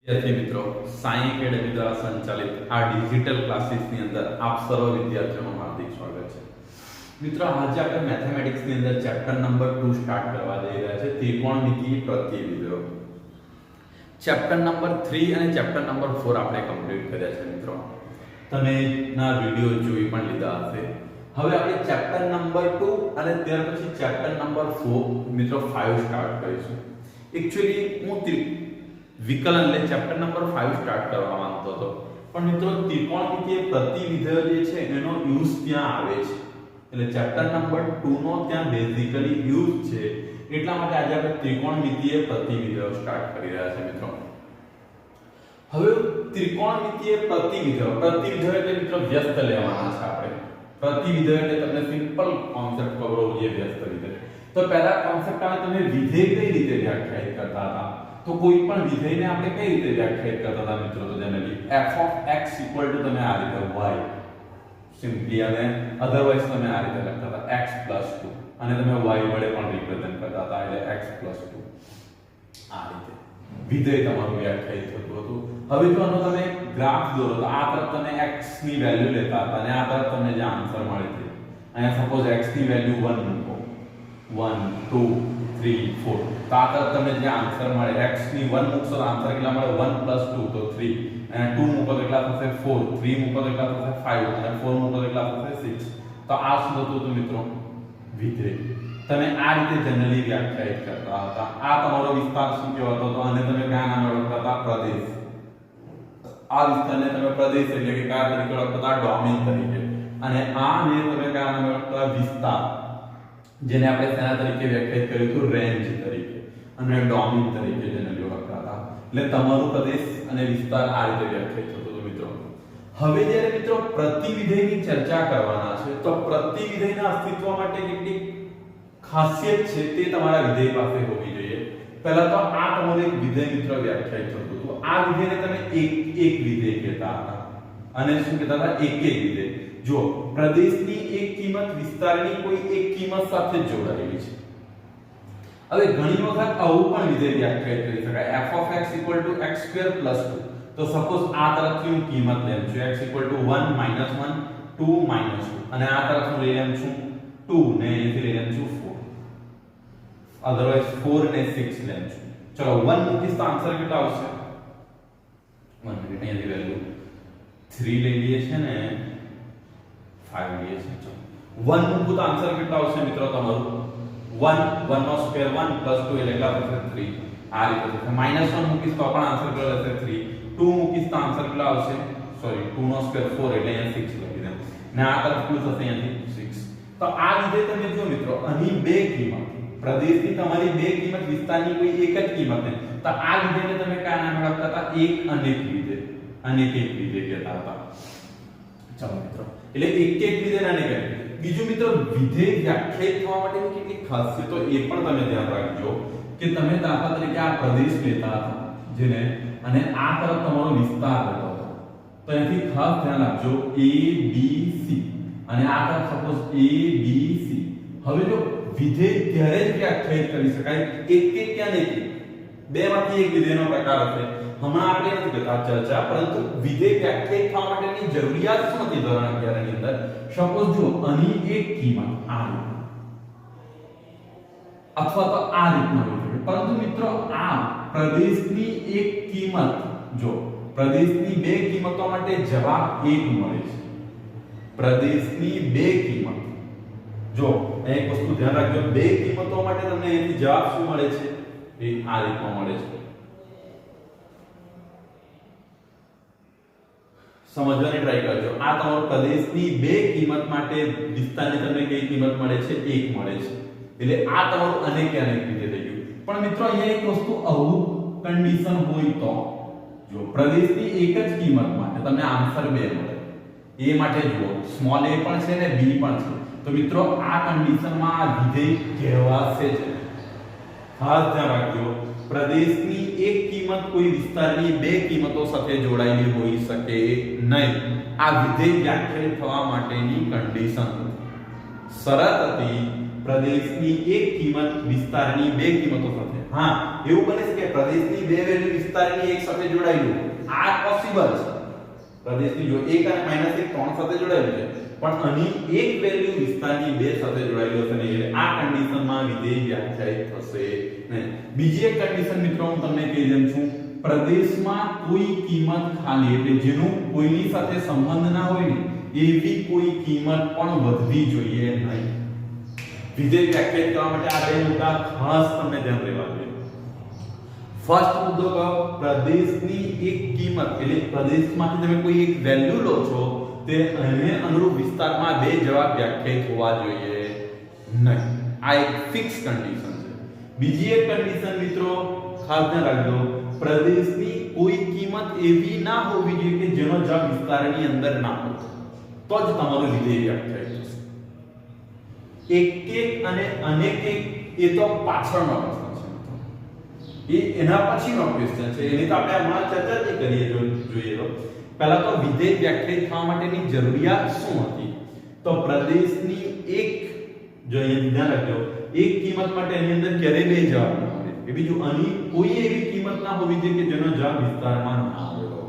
विद्यार्थी मित्रों, साई एकेडमी द्वारा संचालित आ डिजिटल क्लासेसની અંદર આપ સર્વ વિદ્યાર્થીઓનું હાર્દિક સ્વાગત છે। મિત્રો, આજે આપણે મેથેમેટિક્સની અંદર ચેપ્ટર નંબર 2 સ્ટાર્ટ કરવા જઈ રહ્યા છે, ત્રિકોણમિતીય પ્રતિવિધિઓ। ચેપ્ટર નંબર 3 અને ચેપ્ટર નંબર 4 આપણે કમ્પ્લીટ કર્યા છે। મિત્રો, તમે ના વિડિયો જોઈ પણ લીધા હશે। હવે આપણે ચેપ્ટર નંબર 2 અને ત્યાર પછી ચેપ્ટર નંબર 4 મિત્રો 5 સ્ટાર્ટ કરીશું। एक्चुअली હું विकलन એટલે ચેપ્ટર નંબર 5 સ્ટાર્ટ કરવા માંગતો હતો, પણ મિત્રો ત્રિકોણમિતીય પ્રતિવિધિઓ જે છે એનો યુઝ ત્યાં આવે છે, એટલે ચેપ્ટર નંબર 2 નો ત્યાં બેઝિકલી યુઝ છે, એટલા માટે આજે આપણે ત્રિકોણમિતીય પ્રતિવિધિઓ સ્ટાર્ટ કરી રહ્યા છે। મિત્રો, હવે ત્રિકોણમિતીય પ્રતિવિધિઓ એટલે મિત્રો વ્યસ્ત લેવાના છે આપણે। પ્રતિવિધિઓ એટલે તમને સિમ્પલ કોન્સેપ્ટ ખબર હોવો જોઈએ વ્યસ્ત વિધેય। તો પહેલા કોન્સેપ્ટ આવે, તમે વિધેય કઈ રીતે વ્યાખ્યાયિત કરતા હતા? तो कोई पण विधेय ने આપણે કઈ રીતે વ્યાખ્યાયિત કરતા હતા મિત્રો? તો જનરલી f of x = તમે આ રીતે y સિમ્પલી, અને અધરવાઇઝ તમે આ રીતે લખતા હતા x + 2, અને તમે y વડે પણ રિપ્રેઝન્ટ કરતા હતા, એટલે x + 2 આ રીતે વિધેય તમારું વ્યાખ્યાયિત થતું હતું। હવે જો આનો તમે ગ્રાફ દોરો તો આ તરફ તમે x ની વેલ્યુ લેતા હતા અને આ તરફ તમને જે આન્સર મળે છે, અહીંયા સપોઝ x ની વેલ્યુ 1 મૂકો, 1 2 3 4, તો આ તરફ તમને જે આન્સર મળે, x ની 1 મૂકશો તો આન્સર કેટલા મળે? 1 + 2 તો 3, અને 2 મૂકો તો કેટલા થશે? 4, 3 મૂકો તો કેટલા થશે? 5, અને 4 મૂકો તો કેટલા થશે? 6। તો આ શું થતું હતું મિત્રો? વિધેય। તમે આ રીતે જનરલી વ્યાખ્યાયિત કરતા હતા। આ તમારો વિસ્તાર શું કહેવાતો હતો? અને તમે કયા નામે ઓળખતા હતા? પ્રદેશ। આ વિસ્તારને તમે પ્રદેશ એટલે કે કયા તરીકે ઓળખતા હતા? ડોમેન તરીકે। અને આને તમે કયા નામે ઓળખતા? વિસ્તાર, જેને આપણે તેના તરીકે વ્યાખ્યાયિત કર્યું હતું રેન્જ તરીકે, અને ડોમેન તરીકે જનરલી ઓળખતા હતા। એટલે તમારું પ્રદેશ અને વિસ્તાર આ રીતે વ્યાખ્યાયિત થતો હતો મિત્રો। હવે જ્યારે મિત્રો પ્રતિવિધેયની ચર્ચા કરવાના છે, તો પ્રતિવિધેયના અસ્તિત્વ માટે કેટલી ખાસિયત છે તે તમારા વિધેય પાસે હોવી જોઈએ। પહેલા તો આ તમારું એક વિધેય મિત્રો વ્યાખ્યાયિત થતું હતું। આ વિધેયને તમે એક વિધેય કહેતા હતા, અને શું કહેતા હતા? એક વિધેય। જો પ્રદેશની એક કિંમત વિસ્તારની કોઈ એક કિંમત સાથે જોડાયેલી છે। હવે ઘણી વખત આવું પણ વિધેય વ્યાખ્યાયિત કરી શકાય, f of x = x² + 2। તો સપોઝ આ તરફથી હું કિંમત લેમ છું, x = 1 - 1 2 - 2, અને આ તરફ હું લઈ લેમ છું 2 ને અહીંથી લઈ લેમ છું 4, અધરવાઇઝ 4 ને 6 લેમ છું। ચલો 1 મૂકીશ તો આન્સર કેટલા આવશે? 1 મિનિટ, અહીંયાથી વેલ્યુ 3 લઈ લઈએ છે ને 5 લઈએ છે। ચલો 1 મૂકું તો આન્સર કેટલા આવશે મિત્રો તમારું? 1 1 નો સ્ક્વેર 1 + 2 એટલે કેટલા થશે? 3। આ રીતે થશે। -1 મૂકીશ તો પણ આન્સર કેટલો આવશે? 3। 2 મૂકીશ તો આન્સર કેટલા આવશે? સોરી 2 નો સ્ક્વેર 4 એટલે અહીંયા 6 લખી દે, ને આ તરફ કેટલું થશે? અહીંયાથી 6। તો આ વિધેય તમે જો મિત્રો, અહીં બે કિંમત, પ્રદેશની તમારી બે કિંમત, વિસ્તારની કોઈ એક જ કિંમત છે, તો આ વિધેયને તમે કયા નામે ઓળખતા હતા? એક અનેક વિધેય, અનેક વિધેય કહેતા હતા। ચલો મિત્રો, એટલે એક વિધેય અને અનેક વિધેય। બીજું મિત્રો, વિધેય વ્યાખ્યાયિત થવા માટેની કેટલીક ખાસિયતો એ પણ તમે ધ્યાન રાખજો કે તમે દાખલા તરીકે આ પ્રદેશ લેતા હતા જેને, અને આ તરફ તમારો વિસ્તાર લેતો હતો, તો એથી ખાસ ધ્યાન રાખજો a b c, અને આ તરફ સપોઝ a b c। હવે જો વિધેય ત્યારે જ વ્યાખ્યાયિત કરી શકાય એક ક્યાં નહીં, બેમાંથી એક વિધેયનો પ્રકાર હશે। હમણાં આપણે નથી કરતા ચર્ચા, પરંતુ વિધેય વ્યાખ્યાયિત થવા માટેની જરૂરિયાત શું હતી ધોરણ 11 ની અંદર? સપોઝ જો અહીં એક કિંમત આ રીતે, અથવા તો આ રીતના હોઈ શકે, પરંતુ મિત્રો આ પ્રદેશની એક કિંમત, જો પ્રદેશની બે કિંમતો માટે જવાબ 1 મળે છે। પ્રદેશની બે કિંમત, જો એક વસ્તુ ધ્યાન રાખજો, બે કિંમતો માટે તમને અહીંથી જવાબ શું મળે છે? એ આ રીતમાં મળે છે। સમજવાની ટ્રાય કરજો। આ તમારો પ્રદેશની બે કિંમત માટે વિસ્તારની તમને કઈ કિંમત મળે છે? 1 મળે છે। એટલે આ તમારું અનેક વિધેય થઈ ગયું। પણ મિત્રો અહીંયા એક વસ્તુ, આવું કન્ડિશન હોય તો જો પ્રદેશની એક જ કિંમત માટે તમને આન્સર 2 મળે, એ માટે જુઓ સ્મોલ a પણ છે ને b પણ છે, તો મિત્રો આ કન્ડિશનમાં આ વિધેય કહેવાશે જ। ખાસ ધ્યાન રાખજો, પ્રદેશની એક કિંમત કોઈ વિસ્તારની બે કિંમતો સાથે જોડાયેલી હોઈ શકે નહીં। આ વિધેય વ્યાખ્યાયિત થવા માટેની કન્ડિશન શરત હતી, પ્રદેશની એક કિંમત વિસ્તારની બે કિંમતો સાથે। હા, એવું બને છે કે પ્રદેશની બે વેલ્યુ વિસ્તારની એક સાથે જોડાયેલું, આ પોસિબલ છે. પ્રદેશની જો 1 અને -1 ત્રણ સાથે જોડાયેલું છે, પણ અહીં એક વેલ્યુ વિસ્તારની બે સાથે જોડાયેલું હશે નહીં, એટલે આ કન્ડિશનમાં વિધેય વ્યાખ્યાયિત થશે નહીં. બીજી એક કન્ડિશન મિત્રો હું તમને કહી દઉં છું, પ્રદેશમાં કોઈ કિંમત ખાલી, એટલે જેનું કોઈની સાથે સંબંધ ના હોય ને એવી કોઈ કિંમત પણ વધવી જોઈએ નહીં. વિધેય વ્યાખ્યાયિત કરવા માટે આ બે મુદ્દા ખાસ તમને ધ્યાન રહેવા જોઈએ. ફર્સ્ટ મુદ્દો કહો, પ્રદેશની એક કિંમત, એટલે પ્રદેશમાંથી તમે કોઈ એક વેલ્યુ લો છો તે એને અનુરૂપ વિસ્તારમાં બે જવાબ વ્યાખ્યાયિત હોવા જોઈએ નહીં. આ એક ફિક્સ કન્ડિશન છે. બીજી એક કન્ડિશન મિત્રો ખાસ ધ્યાન રાખજો, પ્રદેશની કોઈ કિંમત એવી ના હોવી જોઈએ કે જેનો જવાબ વિસ્તારની અંદર ના હોય, તો જ તમારું વિધેય વ્યાખ્યાયિત થશે. એક અને અનેક એ તો પાછળનો પ્રશ્ન છે, એ એના પછીનો ક્વેશ્ચન છે, એની તો આપણે હમણાં ચર્ચા જ કરીએ જોઈએ. તો પહેલા તો વિધેય વ્યાખ્યાયિત થવા માટેની જરૂરિયાત શું હતી? તો પ્રદેશની એક, જો અહીંયા ધ્યાન રાખજો, એક કિંમત માટે એની અંદર ક્યારેય બે જવાબ ના હોય. કે બીજું અહીં કોઈ એવી કિંમત ના હોવી જોઈએ કે જેનો જવાબ વિસ્તારમાં ના હોય.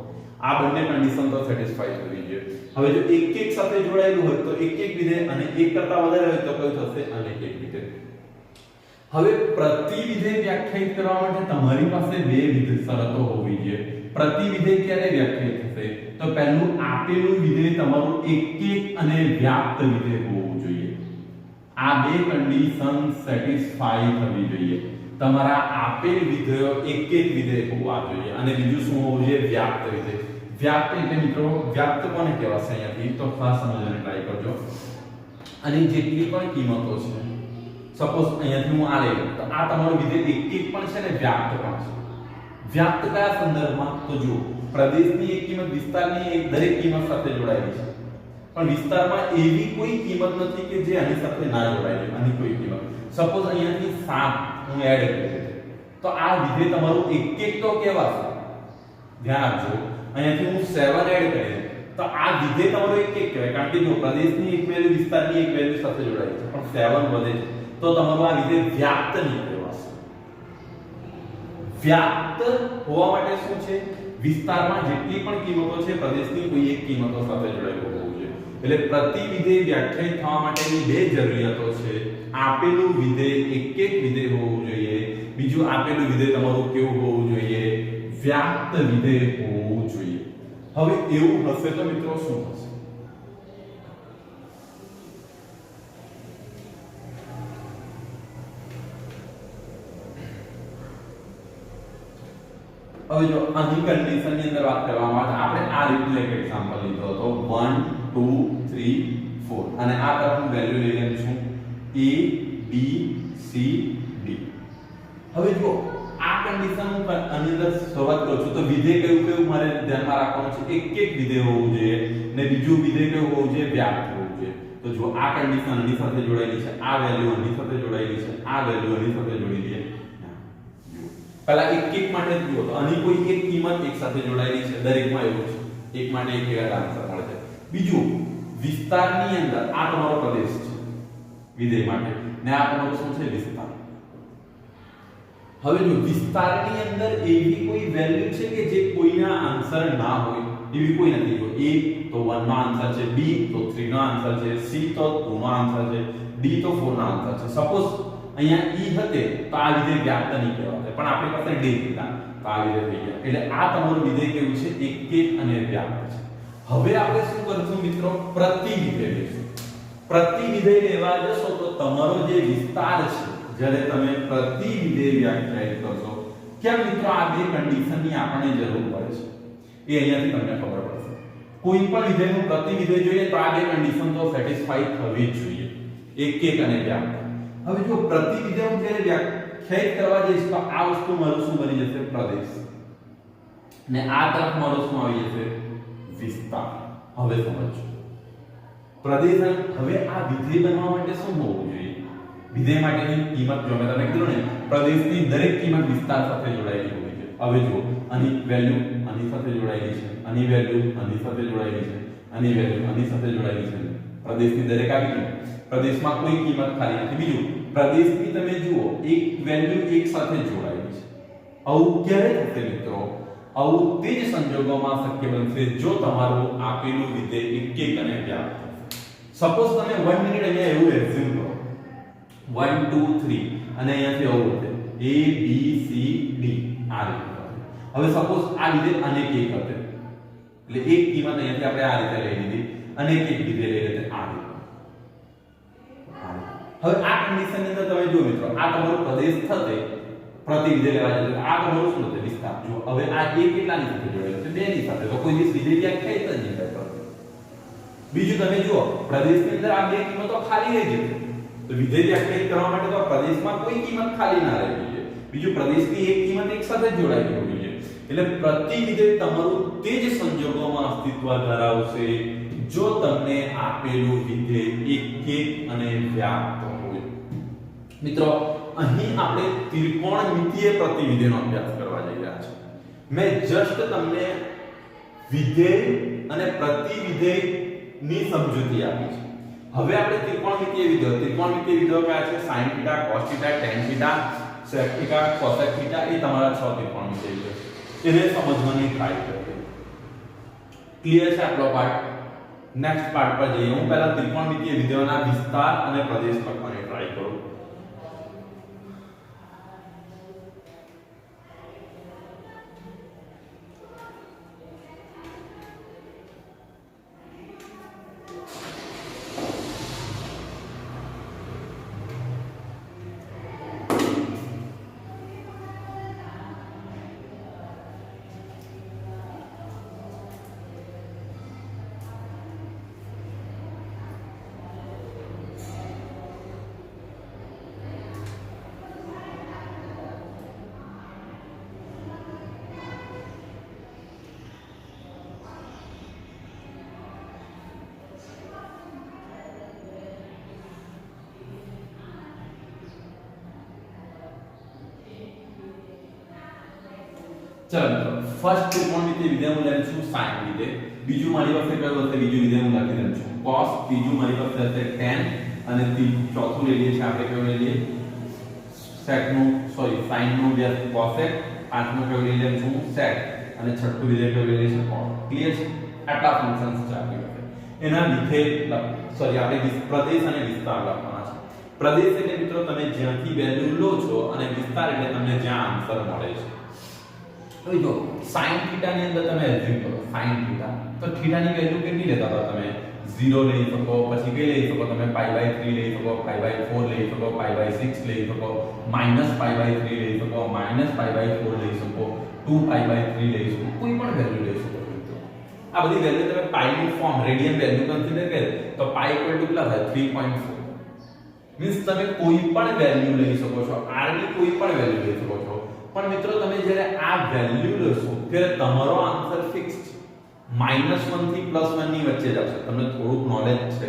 આ બંને કન્ડિશન તો સેટિસ્ફાઈ થવી જોઈએ. હવે જો એક સાથે જોડાયેલું હોય તો એક વિધેય, અને એક કરતા વધારે હોય તો કયું થશે? અનેક વિધેય. હવે પ્રતિ વિધેય વ્યાખ્યાયિત કરવા માટે તમારી પાસે બે વિધેય શરતો હોવી જોઈએ. પ્રતિ વિધેય ક્યારે વ્યાખ્યાયિત થશે? તો પહેલું આપેલું વિધેય તમારું એક અને વ્યાપ્ત વિધેય હોવું જોઈએ. આ બે કન્ડિશન સેટિસ્ફાઈ થવી જોઈએ. તમારા આપેલ વિધેયો એક વિધેય હોવા જોઈએ, અને બીજું શું હોવું જોઈએ? વ્યાપ્ત વિધેય. વ્યાપ્ત એટલે મિત્રો, વ્યાપ્ત કોને કહેવાશે અહીંયાથી? તો ખાસ સમજવાની ટ્રાય કરજો. અને જેટલી પણ કિંમતો છે, સપોઝ અહીંયાથી હું આ લઈ લઉં, તો આ તમારું વિધેય એક પણ છે ને વ્યાપ્ત પણ છે. વ્યાપ્ત કયા સંદર્ભમાં? તો જુઓ, પ્રદેશની એક કિંમત વિસ્તારની એક દરેક કિંમત સાથે જોડાયેલી છે, પણ વિસ્તારમાં એવી કોઈ કિંમત નથી કે જે આની સાથે ના જોડાયેલી. આની કોઈ કિંમત, સપોઝ અહીંયાથી 7 હું એડ કરી દઉં, તો આ વિધેય તમારું એક તો કહેવાશે. ધ્યાન આપજો, અહીંયાથી હું 7 એડ કરી દઉં તો આ વિધેય તમારું એક કહેવાય, કારણ કે જો પ્રદેશની એક વેલ્યુ વિસ્તારની એક વેલ્યુ સાથે જોડાયેલી છે, પણ 7 વધે છે, તો તમારું આ વિધેય વ્યાપ્ત નહીં કહેવાશે. વ્યાપ્ત હોવા માટે શું છે? વિસ્તારમાં જેટલી પણ કિંમતો છે પ્રદેશની કોઈ એક કિંમતો સાથે જોડાયેલું હોવું જોઈએ. એટલે પ્રતિ વિધેય વ્યાખ્યાયિત થવા માટેની બે જરૂરિયાતો છે. આપેલું વિધેય એક વિધેય હોવું જોઈએ, બીજું આપેલું વિધેય તમારું કેવું હોવું જોઈએ? વ્યાપ્ત વિધેય હોવું જોઈએ. હવે એવું હશે તો મિત્રો શું થશે? હવે જો આની કન્ડિશનની અંદર વાત કરવામાં આવે, આપણે આ રીતનું એક એક્ઝામ્પલ લીધો હતો, 1 2 3 4, અને આ તરફ હું વેલ્યુ લઈ લઉં છું a b c d. હવે જો આ કન્ડિશન હું આની અંદર શરૂઆત કરું છું, તો વિધેય કયું મારે ધ્યાનમાં રાખવાનું છે? એક વિધેય હોવું જોઈએ, ને બીજું વિધેય કયું હોવું જોઈએ? વ્યાપ્ત હોવું જોઈએ. તો જો આ કન્ડિશન આની સાથે જોડાયેલી છે, આ વેલ્યુ આની સાથે જોડાયેલી છે, આ વેલ્યુ આની સાથે જોડી દઈએ. પહેલા એક માટે જુઓ, તો આની કોઈ એક કિંમત એક સાથે જોડાયેલી છે, દરેકમાં એવું છે, એક માટે એક એવા આન્સર મળે છે. બીજું, વિસ્તારની અંદર આ તમારો પ્રદેશ છે વિધેય માટે, ને આ તમારો શું છે? વિસ્તાર. હવે જો વિસ્તારની અંદર એવી કોઈ વેલ્યુ છે કે જે કોઈના આન્સર ના હોય, એવી કોઈ નથી. જો a તો 1 નો આન્સર છે, b તો 3 નો આન્સર છે, c તો 2 નો આન્સર છે, d તો 4 નો આન્સર છે. સપોઝ અહીંયા e હતે તો આ વિધેય વ્યાપ્ત નહીં કહેવાય, પણ આપણી પાસે d હતા તો આ વિધેય થઈ ગયા. એટલે આ તમારું વિધેય કેવું છે? એક અને વ્યાપ્ત છે. હવે આપણે શું કરશું મિત્રો? પ્રતિ વિધેય લઈશું. પ્રતિ વિધેય લેવા જશો તો તમારો જે વિસ્તાર છે, જ્યારે તમે પ્રતિ વિધેય વ્યાખ્યાયિત કરશો, કેમ મિત્રો આ બે કન્ડિશનની આપણને જરૂર પડે છે એ અહીંયાથી તમને ખબર પડશે. કોઈ પણ વિધેયનું પ્રતિ વિધેય જોઈએ તો આ બે કન્ડિશન તો સેટિસ્ફાઈ થવી જ જોઈએ, એક અને વ્યાપ્ત. હવે જો પ્રતિ વિધેય હું જ્યારે વ્યાખ્યાયિત કરવા જઈશ તો આ વસ્તુ મારું શું બની જશે? પ્રદેશ. ને આ તરફ મારું શું આવી જશે? વિસ્તાર. હવે સમજો પ્રદેશ. હવે આ વિધેય બનવા માટે શું હોવું જોઈએ? વિધેય માટેની કિંમત જો મેં તમને કીધું ને, પ્રદેશની દરેક કિંમત વિસ્તાર સાથે જોડાયેલી હોવી જોઈએ. હવે જો આની વેલ્યુ આની સાથે જોડાયેલી છે, આની વેલ્યુ આની સાથે જોડાયેલી છે, આની વેલ્યુ આની સાથે જોડાયેલી છે. પ્રદેશની દરેક આવી કિંમત, પ્રદેશમાં કોઈ કિંમત ખાલી નથી. બીજું, પ્રદેશની તમે જુઓ એક વેલ્યુ એક સાથે જોડાયેલી છે. આવું ક્યારે થશે મિત્રો? આવું તે જ સંજોગોમાં શક્ય બનશે જો તમારું આપેલું વિધેય એક અને વ્યાપ્ત થશે. સપોઝ તમે 1 મિનિટ અહીંયા એવું એક્ઝ્યુમ કરો 1 2 3 અને અહીંયાથી આવું હશે a b c d આ રીતે. હવે સપોઝ આ વિધેય અને કે હશે એટલે એક કિંમત અહીંયાથી આપણે આ રીતે લઈ લીધી અને એક વિધેય લઈ લીધું આ રીતે. હવે આ કન્ડિશન ની અંદર તમે જુઓ મિત્રો આ તમારો પ્રદેશ થશે પ્રતિ વિધેય લેવા જશે આ તમારું શું થશે વિસ્તાર. જો હવે આ a કેટલાની સાથે જોડાયેલો છે 2 ની સાથે તો કોઈ દિવસ વિધેય વ્યાખ્યાયિત જ નહીં કરતો. બીજું તમે જુઓ પ્રદેશની અંદર આ બે કિંમતો ખાલી રહી જશે તો વિધેય વ્યાખ્યાયિત કરવા માટે તો પ્રદેશમાં કોઈ કિંમત ખાલી ના રહેવી જોઈએ. બીજું પ્રદેશની એક કિંમત એક સાથે જોડાઈ હોવી જોઈએ. એટલે પ્રતિ વિધેય તમારું તે જ સંજોગોમાં અસ્તિત્વ ધરાવશે જો તમને આપેલું વિધેય એક અને વ્યાપ્ત હોય. મિત્રો અહીં આપણે ત્રિકોણમિતીય પ્રતિવિધેયનો અભ્યાસ કરવા જઈ રહ્યા છીએ. મેં જસ્ટ તમને વિધેય અને પ્રતિવિધેયની સમજૂતી આપી છે. હવે આપણે ત્રિકોણમિતીય વિધેયો કયા છે? sin θ cos θ tan θ sec θ cosec θ એ તમારા 6 ત્રિકોણમિતીય વિધેયો છે. એને સમજવાની ટ્રાય કરીએ. ક્લિયર છે આપણો પાર્ટ? નેક્સ્ટ પાર્ટ પર જઈએ. હું પહેલા ત્રિકોણમિતીય વિધેયોના વિસ્તાર અને પ્રદેશ લખવાની ટ્રાય કરું. ચલો મિત્રો ફર્સ્ટ ત્રિકોણમિતીય વિધેય હું લઉં છું sin વિધેય. બીજું મારી પાસે કયું હશે? બીજું વિધેય હું લખી દઉં છું cos. ત્રીજું મારી પાસે હશે tan અને ચોથું લઈ લઈએ છીએ આપણે કયું લઈ લઈએ sin નું વિધેય cosec. પાંચમું કયું લઈ લઉં છું sec અને છઠ્ઠું વિધેય કયું લઈ લઈએ છીએ cos. ક્લિયર છે? આટલા ફંક્શન્સ છે આપણી પાસે. એના વિધેય આપણે પ્રદેશ અને વિસ્તાર લખવાના છે. પ્રદેશ એટલે મિત્રો તમે જ્યાંથી વેલ્યુ લો છો અને વિસ્તાર એટલે તમને જ્યાં આન્સર મળે છે. તો જો sin θ ની અંદર તમે એઝ્યુમ કરો sin θ તો θ ની વેલ્યુ કેટલી લેતા હતા તમે? 0 લઈ શકો, પછી કઈ લઈ શકો તમે? π/3 લઈ શકો, π/4 લઈ શકો, π/6 લઈ શકો, -π/3 લઈ શકો, -π/4 લઈ શકો, 2π/3 લઈ શકો, કોઈ પણ વેલ્યુ લઈ શકો. આ બધી વેલ્યુ તમે પાઈ નું ફોર્મ રેડિયન વેલ્યુ કન્સિડર કરે તો પાઈ ઇક્વલ ટુ કેટલા થાય? 3.4. મીન્સ તમે કોઈ પણ વેલ્યુ લઈ શકો છો, r ની કોઈ પણ વેલ્યુ લઈ શકો છો. પણ મિત્રો તમે જ્યારે આ વેલ્યુ લેશો ત્યારે તમારો આન્સર ફિક્સ છે. -1 થી +1 ની વચ્ચે જ આવશે. તમને થોડુંક નોલેજ છે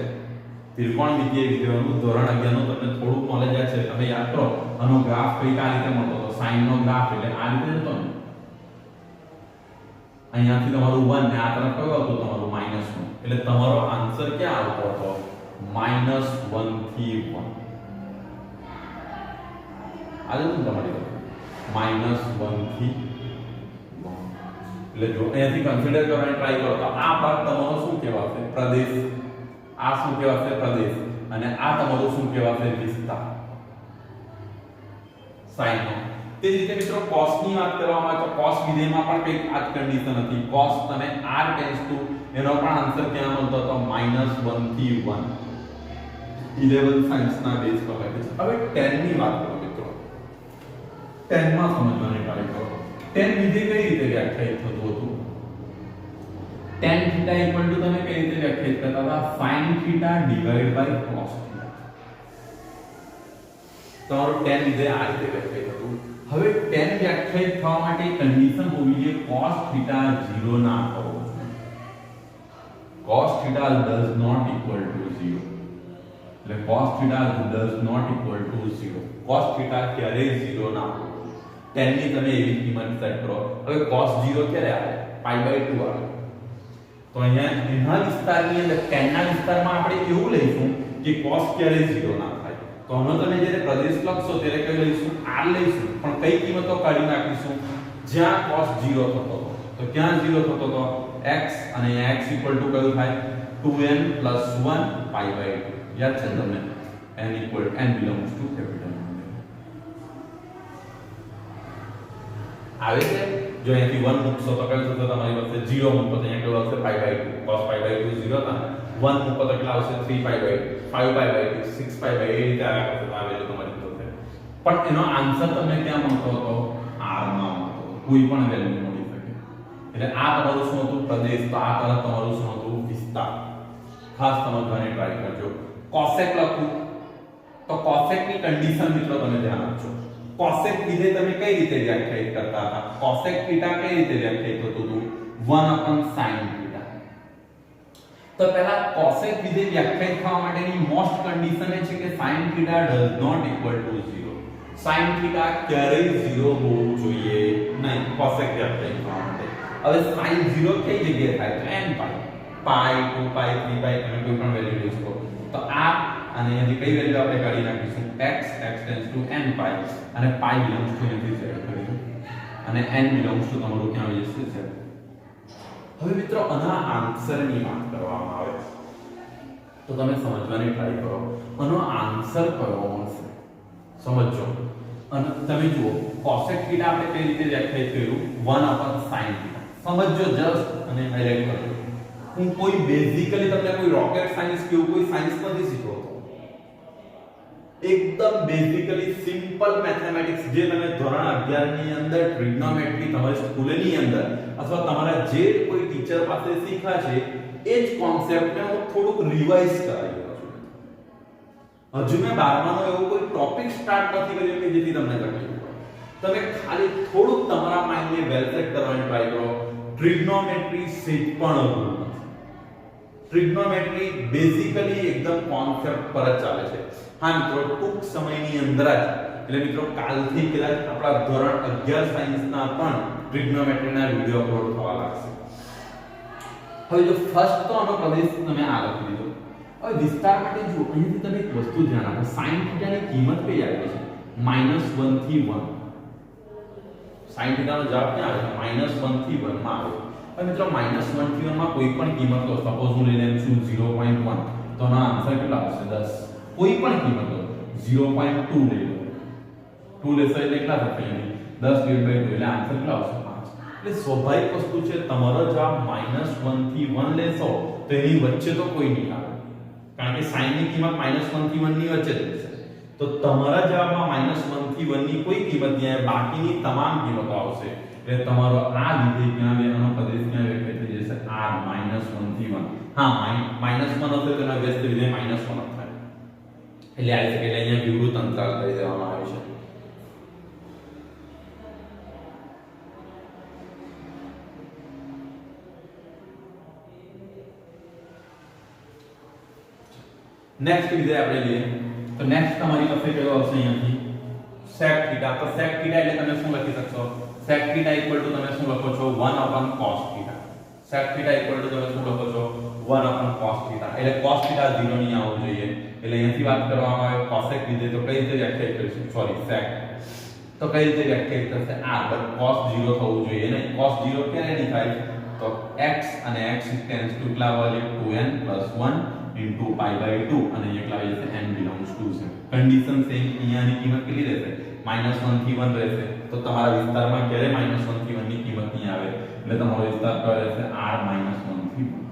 ત્રિકોણમિતીય વિધેયોનું ધોરણ 11 નું તમને થોડુંક નોલેજ છે. તમે યાદ કરો આનો ગ્રાફ કઈ રીતે મળતો હતો? sin નો ગ્રાફ એટલે આ રીતે હતો ને. અહીંયાથી તમારું 1 ને આ તરફ કયું આવતું? તમારું -1. એટલે તમારો આન્સર ક્યાં આવતો હતો? -1 થી 1. આજે શું તમારી પાસે -1 થી 1. એટલે જો અહીંયાથી કન્સિડર કરવાની ટ્રાય કરો તો આ ભાગ તમારો શું કહેવાશે? પ્રદેશ. આ શું કહેવાશે? પ્રદેશ. અને આ તમારું શું કહેવાશે? વિસ્તાર. sin નો. તે જ રીતે મિત્રો cos ની વાત કરવામાં આવે તો cos વિધેયમાં પણ કંઈક આ જ કન્ડિશન હતી. cos તમે r ટેન્ડ્સ ટુ એનો પણ આન્સર ક્યાં મળતો હતો? -1 થી 1. 11 સાયન્સના બેઝ પર લખે છે. હવે tan ની વાત કરો મિત્રો. tan માં સમજવાની ટ્રાય કરો. tan વિધેય કઈ રીતે વ્યાખ્યાયિત થતું હતું? tan θ તમે કઈ રીતે વ્યાખ્યાયિત કરતા હતા? sin θ / cos θ. તમારું tan વિધેય આ રીતે વ્યાખ્યાયિત થતું. હવે tan વ્યાખ્યાયિત થવા માટે કન્ડિશન હોવી જોઈએ cos θ 0 ના હોવો જોઈએ. cos θ does not equal to 0. એટલે cos θ does not equal to 0. cos θ ક્યારેય 0 ના હોવો. tan ની તમે એવી કિંમત સેટ કરો. હવે cos 0 ક્યારે આવે? π/2 આવે. તો અહીંયા એના વિસ્તારની અંદર tan ના વિસ્તારમાં આપણે એવું લઈશું કે cos ક્યારેય 0 ના થાય. તો આનો તમે જ્યારે પ્રદેશ લખશો ત્યારે કઈ લઈશું r લઈશું, પણ કઈ કિંમતો કાઢી નાખીશું જ્યાં cos 0 થતો હતો. તો ક્યાં 0 થતો હતો x, અને x કયું થાય 2n + 1 pi by 2. યાદ છે તમને n belongs to capital number. આવે છે જો અહીંથી 1 મૂકશો તો કયું થશે તમારી પાસે 0 મૂકો તો અહીંયા કેવું આવશે pi by 2. cos pi by 2 0 था. 1 મૂકો તો કેટલા આવશે 3 pi by 2, 5 pi by 2, 6 pi by 8 રીતે આવ્યા કરશે. આ વેલ્યુ તમારી પાસે. પણ એનો આન્સર તમને ક્યાં મળતો હતો r માં મળતો હતો. કોઈ પણ વેલ્યુ મળી શકે. એટલે આ તમારું શું હતું પ્રદેશ, તો આ તરફ તમારું શું હતું વિસ્તાર. ખાસ સમજવાની ટ્રાય કરજો. cosec લખું તો cosec ની કન્ડિશન મિત્રો તમે ધ્યાન આપજો. cosec વિધેય તમે કઈ રીતે વ્યાખ્યાયિત કરતા હતા? cosec થીટા કઈ રીતે વ્યાખ્યાયિત થતું હતું 1/sin થીટા. તો પહેલા cosec વિધેય વ્યાખ્યાયિત થવા માટેની મોસ્ટ કન્ડિશન એ છે કે sin theta does not equal to 0. sin theta ક્યારેય 0 હોવું જોઈએ નહીં cosec વ્યાખ્યાયિત થવા માટે. હવે sin 0 કઈ જગ્યાએ થાય તો n pi, 2 pi, 3 pi તમે કોઈ પણ વેલ્યુ લઈ શકો. તો આ અને અહીંથી કઈ વેલ્યુ આપણે કાઢી નાખીશું x tends to n pi, અને pi belongs to અહીંથી z કરીશું, અને n belongs to તમારું ક્યાં આવી જશે z. હવે મિત્રો આના આન્સરની વાત કરવામાં આવે તો તમે સમજવાની ટ્રાય કરો આનો આન્સર કયો મળશે. સમજો અને તમે જુઓ cosec θ આપણે કઈ રીતે વ્યાખ્યાયિત કર્યું 1/sin θ. સમજો જસ્ટ અને હાઇલાઇટ કરજો. હું કોઈ બેઝિકલી તમને કોઈ રોકેટ સાયન્સ કે કોઈ સાયન્સ નથી શીખવતો. એકદમ બેઝિકલી સિમ્પલ મેથેમેટિક્સ જે તમે ધોરણ 11 ની અંદર ટ્રિગ્નોમેટ્રી તમારી સ્કૂલની અંદર અથવા તમારા જે કોઈ ટીચર પાસે શીખ્યા છે એ જ કોન્સેપ્ટને હું થોડુંક રિવાઇઝ કરાવી રહ્યો છું. હજુ મેં 12માનો એવો કોઈ ટોપિક સ્ટાર્ટ નથી કર્યો કે જેથી તમને તકલીફ પડે. તમે ખાલી થોડુંક તમારા માઇન્ડને વેલ સેટ કરવાની ટ્રાય કરો. ટ્રિગ્નોમેટ્રી સેજ પણ અઘરું નથી. ટ્રિગ્નોમેટ્રી બેઝિકલી એકદમ કોન્સેપ્ટ પર જ ચાલે છે. હા મિત્રો ટૂંક સમયની અંદર જ એટલે મિત્રો કાલથી કદાચ આપણા ધોરણ 11 સાયન્સના પણ ટ્રિગ્નોમેટ્રીના વિડિયો અપલોડ થવા લાગશે. હવે જો ફર્સ્ટ તો આનો પ્રદેશ તમે આ લખી દીધો. હવે વિસ્તાર માટે જો અહીંથી તમે એક વસ્તુ ધ્યાન આપો sin θ ની કિંમત કઈ આવી છે -1 થી 1. sin θ નો જવાબ ક્યાં આવે છે -1 થી 1 માં આવે. હવે મિત્રો -1 થી 1 માં કોઈ પણ કિંમત લો સપોઝ હું લઈ લઉં છું 0.1 તો આનો આન્સર કેટલો આવશે 10. કોઈ પણ કિંમત લો 0.2 લઈ લો 2 લેશો એટલે કેટલા થશે 10/2 એટલે આન્સર કેટલો આવશે 5. એટલે સ્વાભાવિક વસ્તુ છે તમારો જવાબ -1 થી 1 લેશો તો એની વચ્ચે તો કોઈ નહીં આવે કારણ કે sin ની કિંમત -1 થી 1 ની વચ્ચે જ રહેશે. તો તમારા જવાબમાં -1 થી 1 ની કોઈ કિંમત નહીં આવે બાકીની તમામ કિંમતો આવશે. એટલે તમારો આ વિધેય ક્યાં આવે આનો પ્રદેશ ક્યાં વ્યાખ્યાયિત થઈ જશે r -1 થી 1. હા -1 હશે તો એનો વ્યસ્ત વિધેય -1 થાય એટલે આવી શકે. એટલે અહીંયા વિવૃત અંતરાલ કરી દેવામાં આવે છે. નેક્સ્ટ વિધેય આપણે લઈએ તો નેક્સ્ટ તમારી પાસે કયો આવશે અહીંયાથી sec θ. તો sec θ એટલે તમે શું લખી શકશો sec θ તમે શું લખો છો 1/cos θ. sec θ તમે શું લખો છો 1/cos θ. એટલે cos θ 0 નહીં આવવું જોઈએ. એટલે અહીંયાથી વાત કરવામાં આવે cosec વિધેય તો કઈ રીતે વ્યાખ્યાયિત કરીશું sec તો કઈ રીતે વ્યાખ્યાયિત થશે r but cos 0 થવું જોઈએ નહીં. cos 0 ક્યારે નહીં થાય તો x અને x tends to કેટલા આવે 2n + 1 into pi by 2 અને અહીંયા કેટલા આવે છે n belongs to છે. કન્ડિશન સેમ અહીંયાની કિંમત કેટલી રહેશે -1 થી 1 રહેશે. તો તમારા વિસ્તારમાં ક્યારે -1 થી 1 ની કિંમત નહીં આવે એટલે તમારો વિસ્તાર કયો રહેશે r -1 થી 1.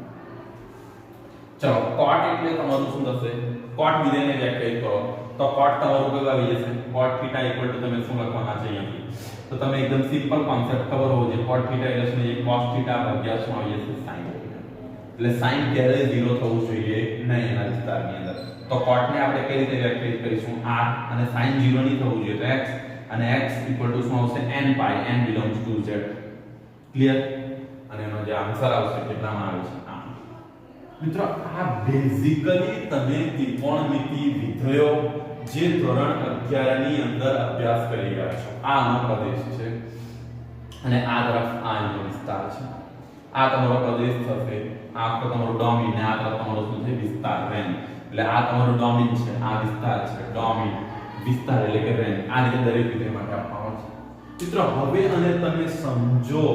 ચલો cot એટલે તમારું શું થશે cot વિધેયને વ્યાખ્યાયિત કરો તો cot તમારું કયું આવી જશે cot θ તમે શું લખવાના છે અહીંયાથી તો તમે એકદમ સિમ્પલ કોન્સેપ્ટ ખબર હોવો જોઈએ. cot θ એટલે શું છે cos θ ભાગ્યા શું આવી જશે sin θ. એટલે sin ક્યારે 0 થવું જોઈએ નહીં એના વિસ્તારની અંદર. તો cot ને આપણે કઈ રીતે વ્યાખ્યાયિત કરીશું r અને sin 0 નહીં થવું જોઈએ તો x અને x શું આવશે n pi n belongs to z. Clear. અને એનો જે આન્સર આવશે કેટલામાં આવે છે મિત્રો આ બેઝિકલી તમે ત્રિકોણમિતિ વિધેયો જે ધોરણ 11 ની અંદર અભ્યાસ કરી રહ્યા છો આનો પ્રદેશ છે અને આ તરફ આનો વિસ્તાર છે. આ તમારો પ્રદેશ થશે આ તો તમારો ડોમેન આ તરફ તમારો શું છે વિસ્તાર રેન્જ. એટલે આ તમારું ડોમેન છે, આ વિસ્તાર છે, ડોમેન વિસ્તાર એટલે કે રેન્જ. આ રીતે દરેક વિધેય માટે આપવામાં છે. મિત્રો હવે અને તમે સમજો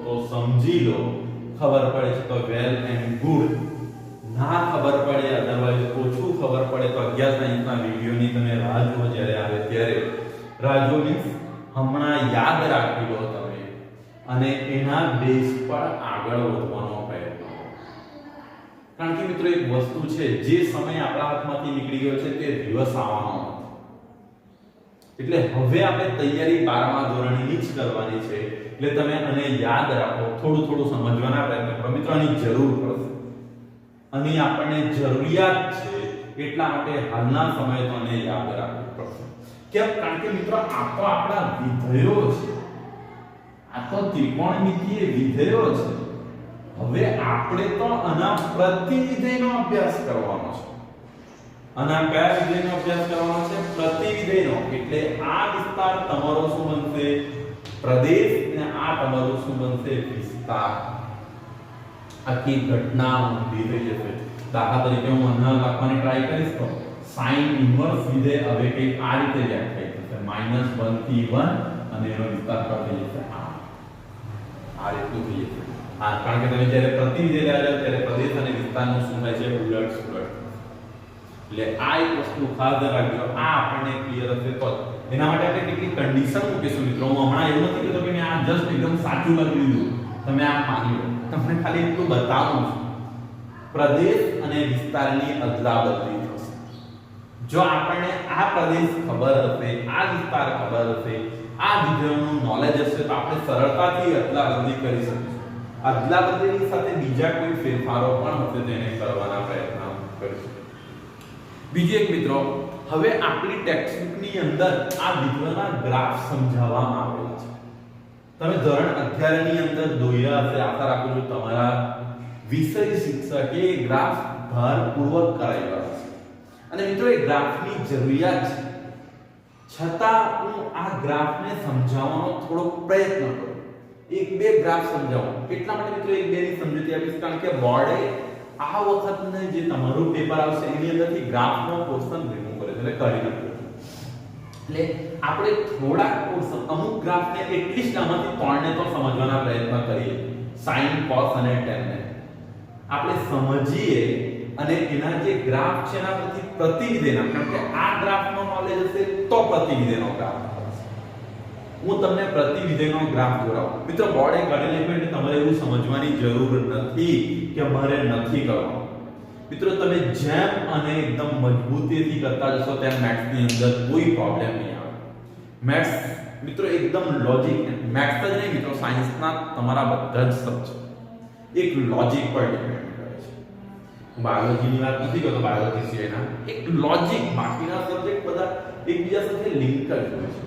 તો સમજી લો, ખબર પડે છે તો વેલ એન્ડ ગુડ, ના ખબર પડે અદરવાઇઝ ઓછું ખબર પડે તો 11 સાયન્સના વિડિયોની તમે રાહ જુઓ, જ્યારે આવે ત્યારે રાહ જુઓ મીન્સ હમણાં યાદ રાખી લો તમે અને એના બેઝ પર આગળ વધવાનો પ્રયત્ન કરો. કારણ કે મિત્રો એક વસ્તુ છે, જે સમય આપણા હાથમાંથી નીકળી ગયો છે તે દિવસ આવવાનો નથી. એટલે હવે આપણે તૈયારી 12મા ધોરણની જ કરવાની છે. એટલે તમે આને યાદ રાખો, થોડું થોડું સમજવાના પ્રયત્ન કરો. મિત્રો આની જરૂર પડશે, આની આપણને જરૂરિયાત છે, એટલા માટે હાલના સમયે તો આને યાદ રાખવું પડશે. કેમ? કારણ કે મિત્રો આ તો આપણા વિધેયો છે, આ તો ત્રિકોણમિતિય વિધેયો છે. હવે આપણે તો આના પ્રતિવિધેયનો અભ્યાસ કરવાનો છે. આના કયા વિધેયનો અભ્યાસ કરવાનો છે? પ્રતિવિધેયનો. એટલે આ વિસ્તાર તમારો શું બનશે? પ્રદેશ. અને આ તમારું શું બનશે? વિસ્તાર. આખી ઘટના ઊંધી થઈ જશે. દાખલા તરીકે હું આના લખવાની ટ્રાય કરીશ તો sin ઇન્વર્સ વિધેય હવે કંઈક આ રીતે વ્યાખ્યાયિત થશે, -1 થી 1 અને એનો વિસ્તાર પર થઈ જશે આ રીતનું થઈ જશે. કારણ કે તમે જ્યારે પ્રતિવિધેય લેવા જાવ ત્યારે પ્રદેશ અને વિસ્તારનું શું થાય છે? ઉલટ સુલટ. એટલે આ એક વસ્તુ ખાસ ધ્યાન રાખજો. આ આપણને ક્લિયર હશે તો એના માટે આપણે કેટલી કન્ડિશન મૂકીશું મિત્રો. હું હમણાં એવું નથી કહેતો કે મેં આ જસ્ટ એકદમ સાચું લખી દીધું, તમે આ માની લો. તમને ખાલી એટલું બતાવું છું, પ્રદેશ અને વિસ્તારની અદલાબદલી થશે. જો આપણને આ પ્રદેશ ખબર હશે, આ વિસ્તાર ખબર હશે, આ વિધેયોનું નોલેજ હશે તો આપણે સરળતાથી અદલાબદલી કરી શકીશું. અદલાબદલીની સાથે બીજા કોઈ ફેરફારો પણ હશે તેને કરવાના પ્રયત્ન કરીશું. બીજું એક મિત્રો, હવે આપણી ટેક્સ્ટબુકની અંદર આ વિધેયોના ગ્રાફ સમજાવવામાં આવેલા છે. તમે ધોરણ 11 ની અંદર દોર્યા હશે, આશા રાખું છું તમારા વિષય શિક્ષકે ગ્રાફ ભારપૂર્વક કરાવ્યા હશે. અને મિત્રો એ ગ્રાફની જરૂરિયાત છે, છતાં હું આ ગ્રાફને સમજાવવાનો થોડો પ્રયત્ન કરું. એક બે ગ્રાફ સમજાવું. એટલા માટે મિત્રો એક બે ની સમજૂતી આપીશ, કારણ કે બોર્ડે આ વખતને જે તમારું પેપર આવશે એની અંદરથી ગ્રાફનો પોર્શન રિમૂવ કરે છે, એટલે કાઢી નાખ્યો છે. એટલે આપણે થોડા પોર્શન, અમુક ગ્રાફને એટલીસ્ટ આમાંથી ત્રણને તો સમજવાના પ્રયત્ન કરીએ. sin, cos અને tan ને આપણે સમજીએ અને એના જે ગ્રાફ છે એના પરથી પ્રતિવિધેયના, કારણ કે આ ગ્રાફનો નોલેજ હશે તો પ્રતિવિધેયનો ગ્રાફ હશે. હું તમને પ્રતિવિધેયનો ગ્રાફ દોરાવું. મિત્રો બોર્ડે કાઢી નાખ્યો એટલે તમારે એવું સમજવાની જરૂર નથી કે મારે નથી કરવાનું. મિત્રો તમે જેમ અને એકદમ મજબૂતીથી કરતા જશો તેમ મેથ્સ ની અંદર કોઈ પ્રોબ્લેમ નહીં આવે. મેથ્સ મિત્રો એકદમ લોજિક, મેથ્સ જ નહીં મિત્રો, સાયન્સના તમારા બધા જ સબ્જેક્ટ એક લોજિક પર ડિપેન્ડ કરે છે. હું બાયોલોજીની વાત નથી કરતો, બાયોલોજી સિવાયના એક લોજિક, બાકીના સબ્જેક્ટ બધા એકબીજા સાથે લિંક જ હોય છે.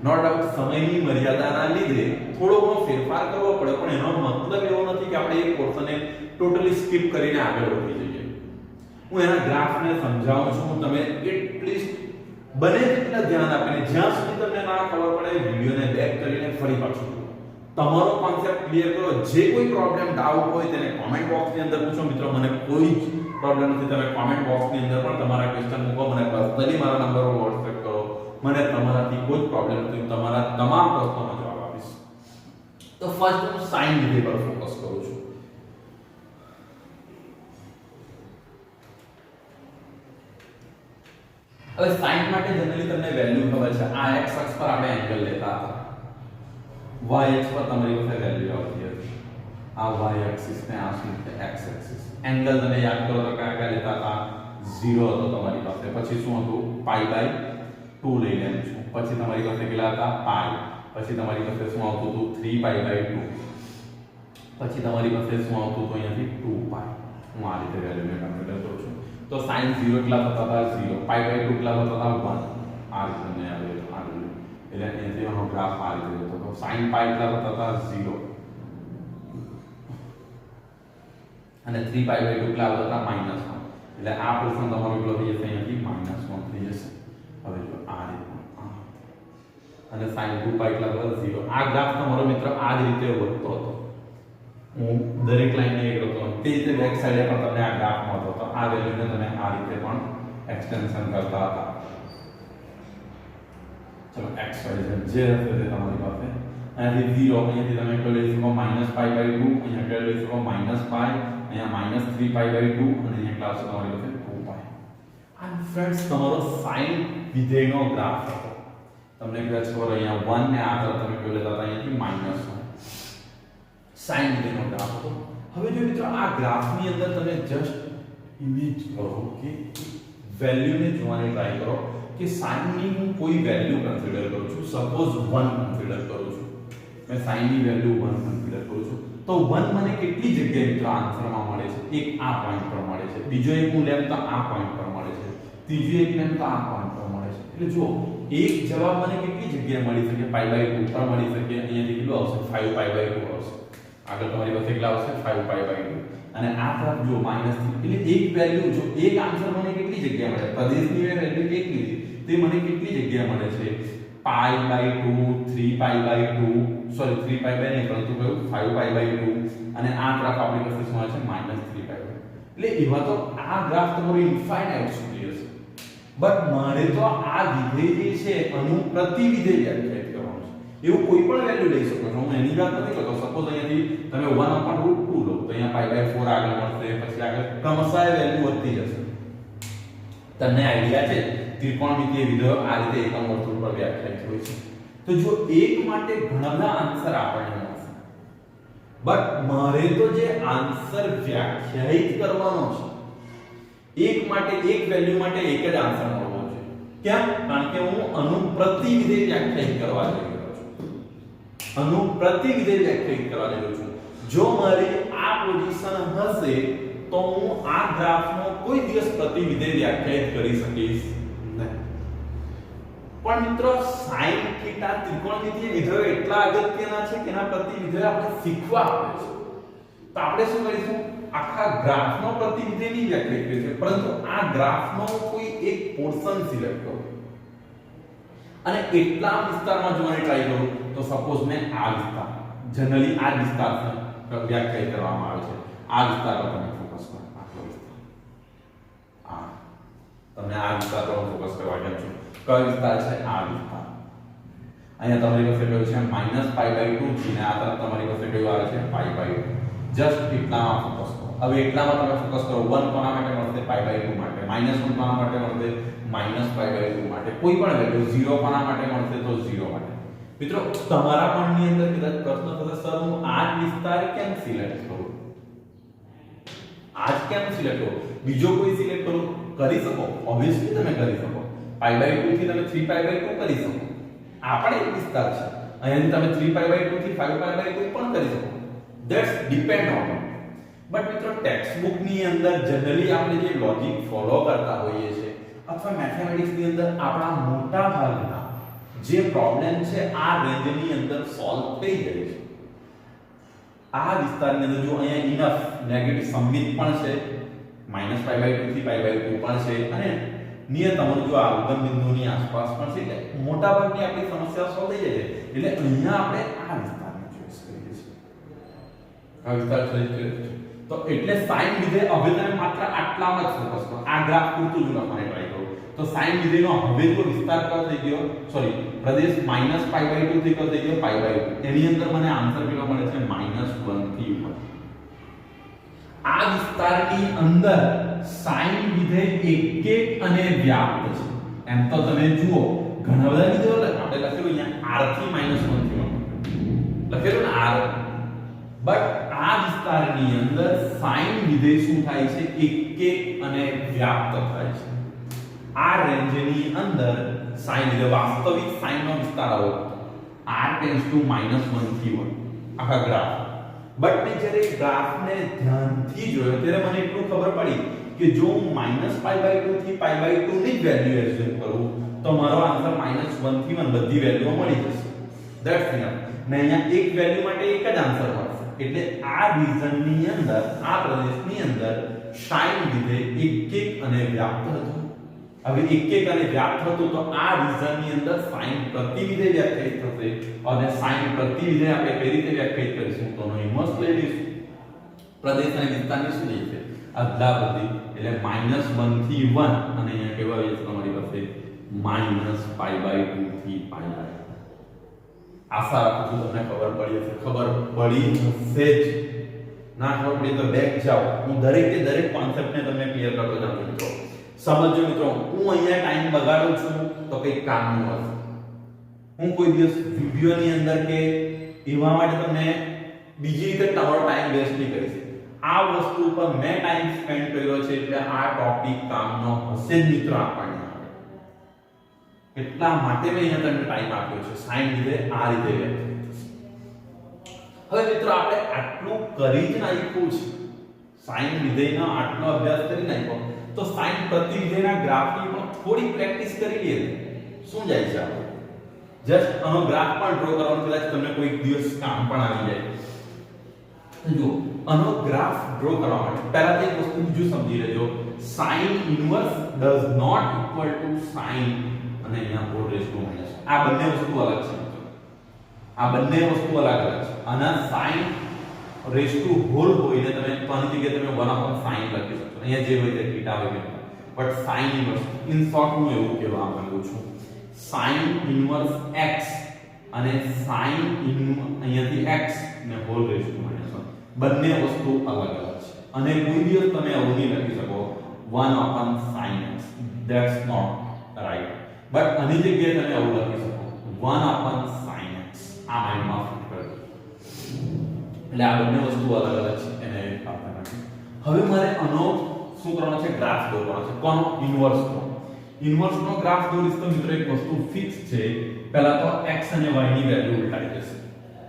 નો ડાઉટ સમયની મર્યાદાના લીધે થોડો ઘણો ફેરફાર કરવો પડે, પણ એનો મતલબ એવો નથી કે આપણે એક પોર્શનને ટોટલી સ્કીપ કરીને આગળ વધી જઈએ. હું એના ગ્રાફને સમજાવું છું, તમે એટલીસ્ટ બને તેટલા ધ્યાન આપીને, જ્યાં સુધી તમને ના ખબર પડે વિડિયોને બેક કરીને ફરી પાછું તમારો કોન્સેપ્ટ ક્લિયર કરો. જે કોઈ પ્રોબ્લેમ, ડાઉટ હોય તેને કોમેન્ટ બોક્સની અંદર પૂછો. મિત્રો મને કોઈ જ પ્રોબ્લેમ નથી, તમે કોમેન્ટ બોક્સની અંદર પણ તમારા ક્વેશ્ચન મૂકો, મને પર્સનલી મારા નંબર પર WhatsApp કરો. મને તમારાથી કોઈ પ્રોબ્લેમ નથી, તમારા તમામ પ્રશ્નોનો જવાબ આપીશ. તો ફર્સ્ટ હું સાઇન વિધેય પર ફોકસ કરું છું. હવે સાઇન માટે જનરલી તમને વેલ્યુ ખબર છે. આ x અક્ષ પર આપણે એંગલ લેતા હતા, y અક્ષ પર તમારી પાસે વેલ્યુ આવતી હતી. આ y એક્સિસ ને આ શું છે? x axis. એંગલ તમે યાદ કરો તો કયા કયા લેતા હતા? 0 હતો તમારી પાસે, પછી શું હતું? π/2 લઈ લેવાનું છું. પછી તમારી પાસે કેટલા હતા? π. પછી તમારી પાસે શું આવતું હતું? 3π/2. પછી તમારી પાસે શું આવતું હતું? અહીંયાથી 2π. હું આ રીતે વેલ્યુને કન્સિડર કરું છું. તો sin 0 કેટલા થતા હતા? 0. π/2 કેટલા થતા હતા? 1. આ રીતે તમને આવે આ રીતે. એટલે અહીંયાથી આનો ગ્રાફ આ રીતે જતો હતો. sin π કેટલા થતા હતા? 0. અને 3π/2 કેટલા આવતા હતા? -1. એટલે આ પોર્શન તમારો કેટલો થઈ જશે? અહીંયાથી -1 થઈ જશે. હવે જો આ રીતે અને sin 2π એટલા બધા 0. આ ગ્રાફ તમારો મિત્ર આ જ રીતે વધતો હતો. હું દરેક લાઈનને એક રકમ તે રીતે બેક સાઈડે પણ તમને આ ગ્રાફ મળતો હતો આ વેલ્યુને તમે આ રીતે પણ એક્સટેન્શન કરતા હતા ચલો x y z જે હશે તે તમારી પાસે અહીંયાથી 0 અહીંયાથી તમે કયો લઈ શકો -π/2 અહીંયા કયો લઈ શકો -π અહીંયા -3π/2 અને અહીંયા ક્લાસ તમારી પાસે 2π આ ફ્રેન્ડ્સ તમારો sin વિધેયનો ગ્રાફ હતો તમને કદાચ ખબર અહીંયા 1 ને આગળ તમે કયો લેતા હતા અહીંયાથી -1 sin વિધેયનો ગ્રાફ હતો હવે જો મિત્રો આ ગ્રાફની અંદર તમે જસ્ટ ઇમેજ કરો કે વેલ્યુને જોવાની ટ્રાય કરો કે sin ની હું કોઈ વેલ્યુ કન્સિડર કરું છું સપોઝ 1 કન્સિડર કરું છું मैं sin ની વેલ્યુ 1 કન્સિડર કરું છું તો 1 મને કેટલી જગ્યાએ મિત્રો આન્સરમાં મળે છે એક આ પોઈન્ટ પર મળે છે બીજો એક હું લેમ તો આ પોઈન્ટ પર મળે છે ત્રીજો એક લેમ તો આ પોઈન્ટ પર મળે છે એટલે જો એક જવાબ મને કેટલી જગ્યાએ મળી શકે π/2 પર મળી શકે અહીંયાથી કેટલું આવશે 5π/2 આવશે આગળ તમારી પાસે કેટલા આવશે 5π/2 અને આ તરફ જો -3 એટલે એક વેલ્યુ જો એક આન્સર મને કેટલી જગ્યાએ મળે પ્રદેશની વેલ્યુ એક લીધી તે મને કેટલી જગ્યાએ મળે છે π/2 3π/2 સોરી 3π નહીં પરંતુ કયું 5π/2 અને આ ગ્રાફ આપણી પાસે શું આવે છે -3π એટલે એવા તો આ ગ્રાફ તમારો ઇન્ફાઇનાઇટ સુધી હશે બટ મારે તો આ વિધેય જે છે એનું પ્રતિવિધેય વ્યાખ્યાયિત કરવાનું છે એવું કોઈ પણ વેલ્યુ લઈ શકો છો હું એની વાત નથી કરતો સપોઝ અહીંયાથી તમે 1/√2 લો તો અહીંયા π/4 આગળ મળશે પછી આગળ ક્રમશઃ વેલ્યુ વધતી જશે તમને આઈડિયા છે ત્રિકોણમિતિય વિધેયો આ રીતે એકમ વર્તુળ પર વ્યાખ્યાયિત હોય છે તો જો એક માટે ઘણા બધા આન્સર આપણને મળશે બટ મારે તો જે આન્સર વ્યાખ્યાયિત કરવાનો છે એક માટે એક વેલ્યુ માટે એક જ આન્સર મળવો જોઈએ કેમ કારણ કે હું અનુપ્રતિવિધેય વ્યાખ્યાયિત કરવા જઈ રહ્યો છું અનુપ્રતિવિધેય વ્યાખ્યાયિત કરવા જઈ રહ્યો છું જો મારી આ પોઝિશન હશે તો હું આ ગ્રાફનો કોઈ દિવસ પ્રતિવિધેય વ્યાખ્યાયિત કરી શકીશ નહીં પણ મિત્રો sin થીટા ત્રિકોણમિતિય વિધેયો એટલા અગત્યના છે કે એના પ્રતિવિધેય આપણે શીખવા આવે છે તો આપણે શું કરીશું આખા ગ્રાફનો પ્રતિવિધેય નહીં વ્યાખ્યાયિત કરીશું પરંતુ આ ગ્રાફનો કોઈ એક પોર્શન સિલેક્ટ કરો અને એટલા વિસ્તારમાં જોવાની ટ્રાય કરું તો સપોઝ મેં આ વિસ્તાર જનરલી આ વિસ્તાર વ્યાખ્યાયિત કરવામાં આવે છે આ વિસ્તાર પર તમે ફોકસ કરો આટલો વિસ્તાર આ તમને આ વિસ્તાર પર ફોકસ કરવા કેમ છો કયો વિસ્તાર છે આ વિસ્તાર અહીંયા તમારી પાસે કયું છે -π/2 થી ને આ તરફ તમારી પાસે કયું આવે છે π/2 જસ્ટ એટલામાં ફોકસ કરો હવે એટલામાં તમે ફોકસ કરો 1 કોના માટે મળશે π/2 માટે -1 કોના માટે મળશે -π/2 માટે કોઈ પણ વેલ્યુ 0 કોના માટે મળશે તો 0 માટે મિત્રો તમારા પણની અંદર કદાચ પ્રશ્ન થશે સર હું આ વિસ્તાર કેમ સિલેક્ટ કરું આજ કેમ સિલેક્ટ કરું બીજો કોઈ સિલેક્ટ કરું કરી શકો ઓબ્વિયસલી તમે કરી શકો π/2 થી તમે 3π/2 કરી શકો આ પણ એક વિસ્તાર છે અહીંયાથી તમે 3π/2 થી 5π/2 પણ કરી શકો ધેટ્સ ડિપેન્ડ ઓન બટ મિત્રો ટેક્સ્ટ બુક ની અંદર જનરલી આપણે જે લોજિક ફોલો કરતા હોઈએ છે અથવા મેથેમેટિક્સ ની અંદર આપણા મોટા ભાગના જે પ્રોબ્લેમ છે આ રેન્જ ની અંદર સોલ્વ થઈ જાય છે આ વિસ્તારની અંદર જો અહીંયા ઇનફ નેગેટિવ સમમિત પણ છે -π/2 થી π/2 પણ છે અને નિયતમ જો આ ઉગમ બિંદુની આસપાસ પણ છે એટલે મોટા ભાગની આપણી સમસ્યા સોલ્વ થઈ જાય છે એટલે અહીંયા આપણે આ વિસ્તારને ચોઈસ કરીએ છીએ આ વિસ્તાર ચોઈસ કરીએ છીએ તો એટલે sin વિધેય હવે તમે માત્ર આટલામાં જ ફોકસ કરો આ ગ્રાફ પૂરતું જ લખવાની ટ્રાય કરો તો sin વિધેયનો હવે તો વિસ્તાર કયો થઈ ગયો સોરી પ્રદેશ -π/2 થી કયો થઈ ગયો π/2 એની અંદર મને આન્સર કેટલો મળે છે -1 થી 1 આ વિસ્તારની અંદર sin વિધેય એક અને વ્યાપ્ત છે એમ તો તમે જુઓ ઘણા બધા વિધેયો આપણે લખેલું અહીંયા r થી -1 થી 1 લખેલું ને r બટ આ વિસ્તારની અંદર sin વિધેય શું થાય છે એક અને વ્યાપ્ત થાય છે આ રેન્જની અંદર sin વિધેય વાસ્તવિક sin નો વિસ્તાર આવો r ટેન્ડ્સ ટુ -1 થી 1 આખા ગ્રાફ બટ મેં જ્યારે ગ્રાફને ધ્યાનથી જોયો ત્યારે મને એટલું ખબર પડી કે જો હું -π/2 થી π/2 ની જ વેલ્યુ એઝ્યુમ કરું તો મારો આન્સર -1 થી 1 બધી વેલ્યુઓ મળી જશે ધેટ્સ ઇનફ ને અહીંયા એક વેલ્યુ માટે એક જ આન્સર મળશે એટલે આ રિજનની અંદર આ પ્રદેશની અંદર sin વિધેય એક અને વ્યાપ્ત હતું હવે એક અને વ્યાપ્ત હતું તો આ રિજનની અંદર sin પ્રતિવિધેય વ્યાખ્યાયિત થશે અને sin પ્રતિવિધેય આપણે કઈ રીતે વ્યાખ્યાયિત કરીશું તો નો ઇન્વર્સ લઈ લઈશું પ્રદેશ અને વિસ્તારની શું થઈ છે અદલા બદલી, એટલે -1 થી 1 અને અહીંયા કેવા આવી જશે તમારી પાસે -π/2 થી π. આશા રાખું છું તમને ખબર પડી હશે. ખબર પડી હશે જ. ના ખબર પડી તો બેક જાઓ, હું દરેક કોન્સેપ્ટને તમને ક્લિયર કરતો જાઉં મિત્રો. સમજો મિત્રો, હું અહીંયા ટાઈમ બગાડું છું તો કંઈક કામનું હશે. હું કોઈ દિવસ વિડિયોની અંદર કે એવા માટે તમને બીજી રીતે તમારો ટાઈમ વેસ્ટ નહીં કરીશ. આ વસ્તુ પર મેં ટાઈમ સ્પેન્ડ કર્યો છે એટલે આ ટોપિક કામનો હશે જ મિત્રો આપણને. એટલા માટે મેં અહીંયા તમને ટાઈમ આપ્યો છે. સાઈન લીધે આ રીતે વ્યક્ત થશે. હવે મિત્રો આપણે આટલું કરી જ નાખ્યું છે. સાઈન વિધેયનો આટલો અભ્યાસ કરી નાખ્યો તો સાઈન પ્રતિવિધેયના ગ્રાફની પણ થોડી પ્રેક્ટિસ કરી લઈએ. શું જાય છે આપણે જસ્ટ આનો ગ્રાફ પણ ડ્રો કરવાનો, કદાચ તમને કોઈ દિવસ કામ પણ આવી જાય. જો આનો ગ્રાફ ડ્રો કરવા માટે પહેલા તો એક વસ્તુ બીજું સમજી લેજો. sin inverse does not equal to sin અને અહીંયા હોલ રેઝ ટુ માઈનસ. આ બંને વસ્તુ અલગ છે. આ બંને વસ્તુ અલગ છે. અને sin રેઝ ટુ હોલ હોય ને તમે આની જગ્યાએ તમે 1/sin લખી શકો. અહીંયા જે હોય તે થીટા હોય કે but sin inverse in short હું એવું કહેવા માંગુ છું, sin ઇન્વર્સ x અને sin અહીંયાથી x ને હોલ રેઝ ટુ માઈનસ બંને વસ્તુ અલગ અલગ છે. અને કોઈ દિવસ તમે આવું નહીં લખી શકો 1/sin x. That's not right. But આની જગ્યાએ તમે આવું લખી શકો 1/sin x. આ માઇન્ડમાં ફિટ કરો. એટલે આ બંને વસ્તુ અલગ અલગ છે એને આપણે રાખી. હવે મારે આનો શું કરવાનો છે? ગ્રાફ દોરવાનો છે. કોનો? ઇન્વર્સનો. ઇન્વર્સનો ગ્રાફ દોરીશ તો મિત્રો એક વસ્તુ ફિક્સ છે. પહેલા તો x અને y ની વેલ્યુ ઉલટાઈ જશે.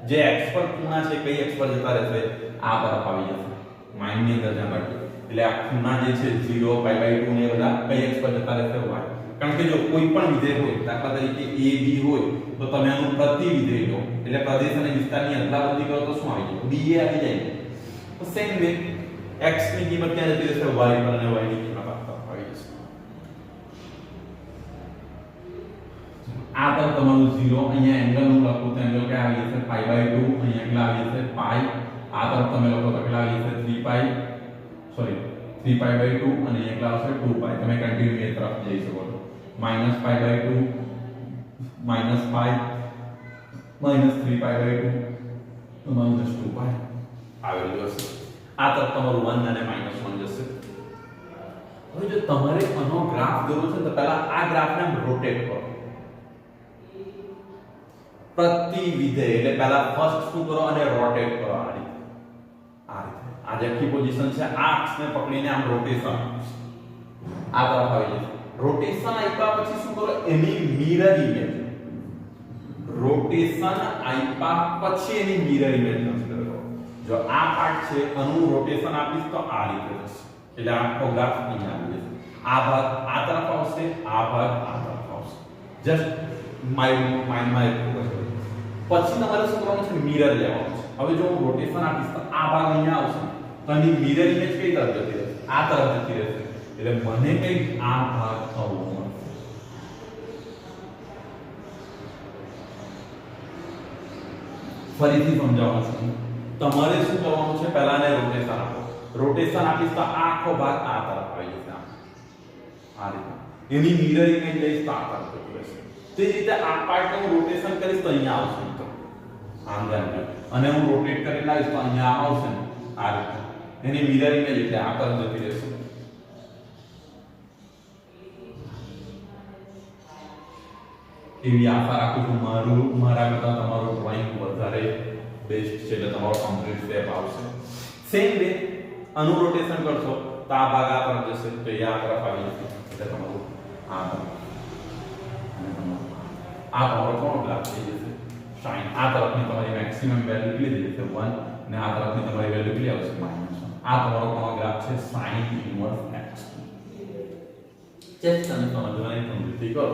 જે x પર ખૂણા છે કઈ x પર જતા રહેશે? આ તરફ આવી જશે. માઇન્ડ ની અંદર જ્યાં બાકી એટલે આ ખૂણા જે છે 0 π/2 ને બધા કઈ x પર જતા રહેશે? y. કારણ કે જો કોઈ પણ વિધેય હોય, દાખલા તરીકે a b હોય તો તમે આનું પ્રતિવિધેય લો એટલે પ્રદેશ અને વિસ્તારની અદલાબદલી કરો તો શું આવી જાય? b a આવી જાય. તો સેમ વે x ની કિંમત ક્યાં જતી રહેશે? y પર, અને y ની કિંમત આ તરફ આવી જશે. આ તરફ તમારું 0, અહીંયા એંગલ નું લખું તો એંગલ ક્યાં આવી જશે? π/2. અહીંયા કેટલા આવી જશે? π. આ તરફ તમે લખો તો કેટલા આવી જશે? 3π, સોરી 3π/2 અને અહીંયા કેટલા આવશે? 2π. તમે કન્ટિન્યુ એ તરફ જઈ શકો છો. -π/2 -π -3π/2 તો -2π આવેલું હશે. આ તરફ તમારું 1 અને -1 જશે. હવે જો તમારે આનો ગ્રાફ દોરવો છે તો પહેલા આ ગ્રાફને રોટેટ કરો. પ્રતિવિધેય એટલે પહેલા ફર્સ્ટ શું કરો? અને રોટેટ કરો. આ રીતે આ જે આખી પોઝિશન છે આ અક્ષને પકડીને આમ રોટેશન આ તરફ આવી જશે. રોટેશન આપ્યા પછી શું કરો? એની મિરર ઇમેજ. રોટેશન આપ્યા પછી એની મિરર ઇમેજ કન્સિડર કરો. જો આ પાર્ટ છે આનું રોટેશન આપીશ તો આ રીતે થશે. એટલે આખો ગ્રાફ અહીંયા આવી જશે. આ ભાગ આ તરફ આવશે, આ ભાગ આ તરફ આવશે. જસ્ટ માઇન્ડમાં એક ફોકસ કરો. પછી તમારે શું કરવાનું છે? મિરર લેવાનું છે. હવે જો હું રોટેશન આપીશ તો આ ભાગ અહીંયા આવશે તો આની મિરર ઇમેજ કઈ તરફ જતી રહેશે? આ તરફ જતી રહેશે. એટલે મને કઈ આ ભાગ થવો મળશે. ફરીથી સમજાવું છું. તમારે શું કરવાનું છે? પહેલા ને રોટેશન આપો. રોટેશન આપીશ તો આખો ભાગ આ તરફ આવી જશે. આ રીતે એની મિરર ઇમેજ લઈશ તો આ તરફ જતી રહેશે. તે જ રીતે આ પાર્ટ હું રોટેશન કરીશ તો અહીંયા આવશે તો આમ ધ્યાન, અને હું રોટેટ કરી લાવીશ તો અહીંયા આવશે આ રીતે. એની મિરર ઇમેજ એટલે આ તરફ જતી રહેશે. એવી આશા રાખું છું મારા કરતા તમારું ડ્રોઈંગ વધારે બેસ્ટ છે એટલે તમારો કમ્પ્લીટ સ્ટેપ આવશે. સેમ વે આનું રોટેશન કરશો તો આ ભાગ આ તરફ જશે તો એ આ તરફ આવી જશે. એટલે તમારું આ તરફ આ તમારો કોણ ગ્રાફ થઈ જશે? sin. આ તરફની તમારી મેક્સિમમ વેલ્યુ કેટલી થઈ જશે? 1 અને આ તરફની તમારી વેલ્યુ કેટલી આવશે? -1. આ તમારો કોણ ગ્રાફ છે? sin inverse x. જસ્ટ તમે સમજવાની સમજૂતી કરો.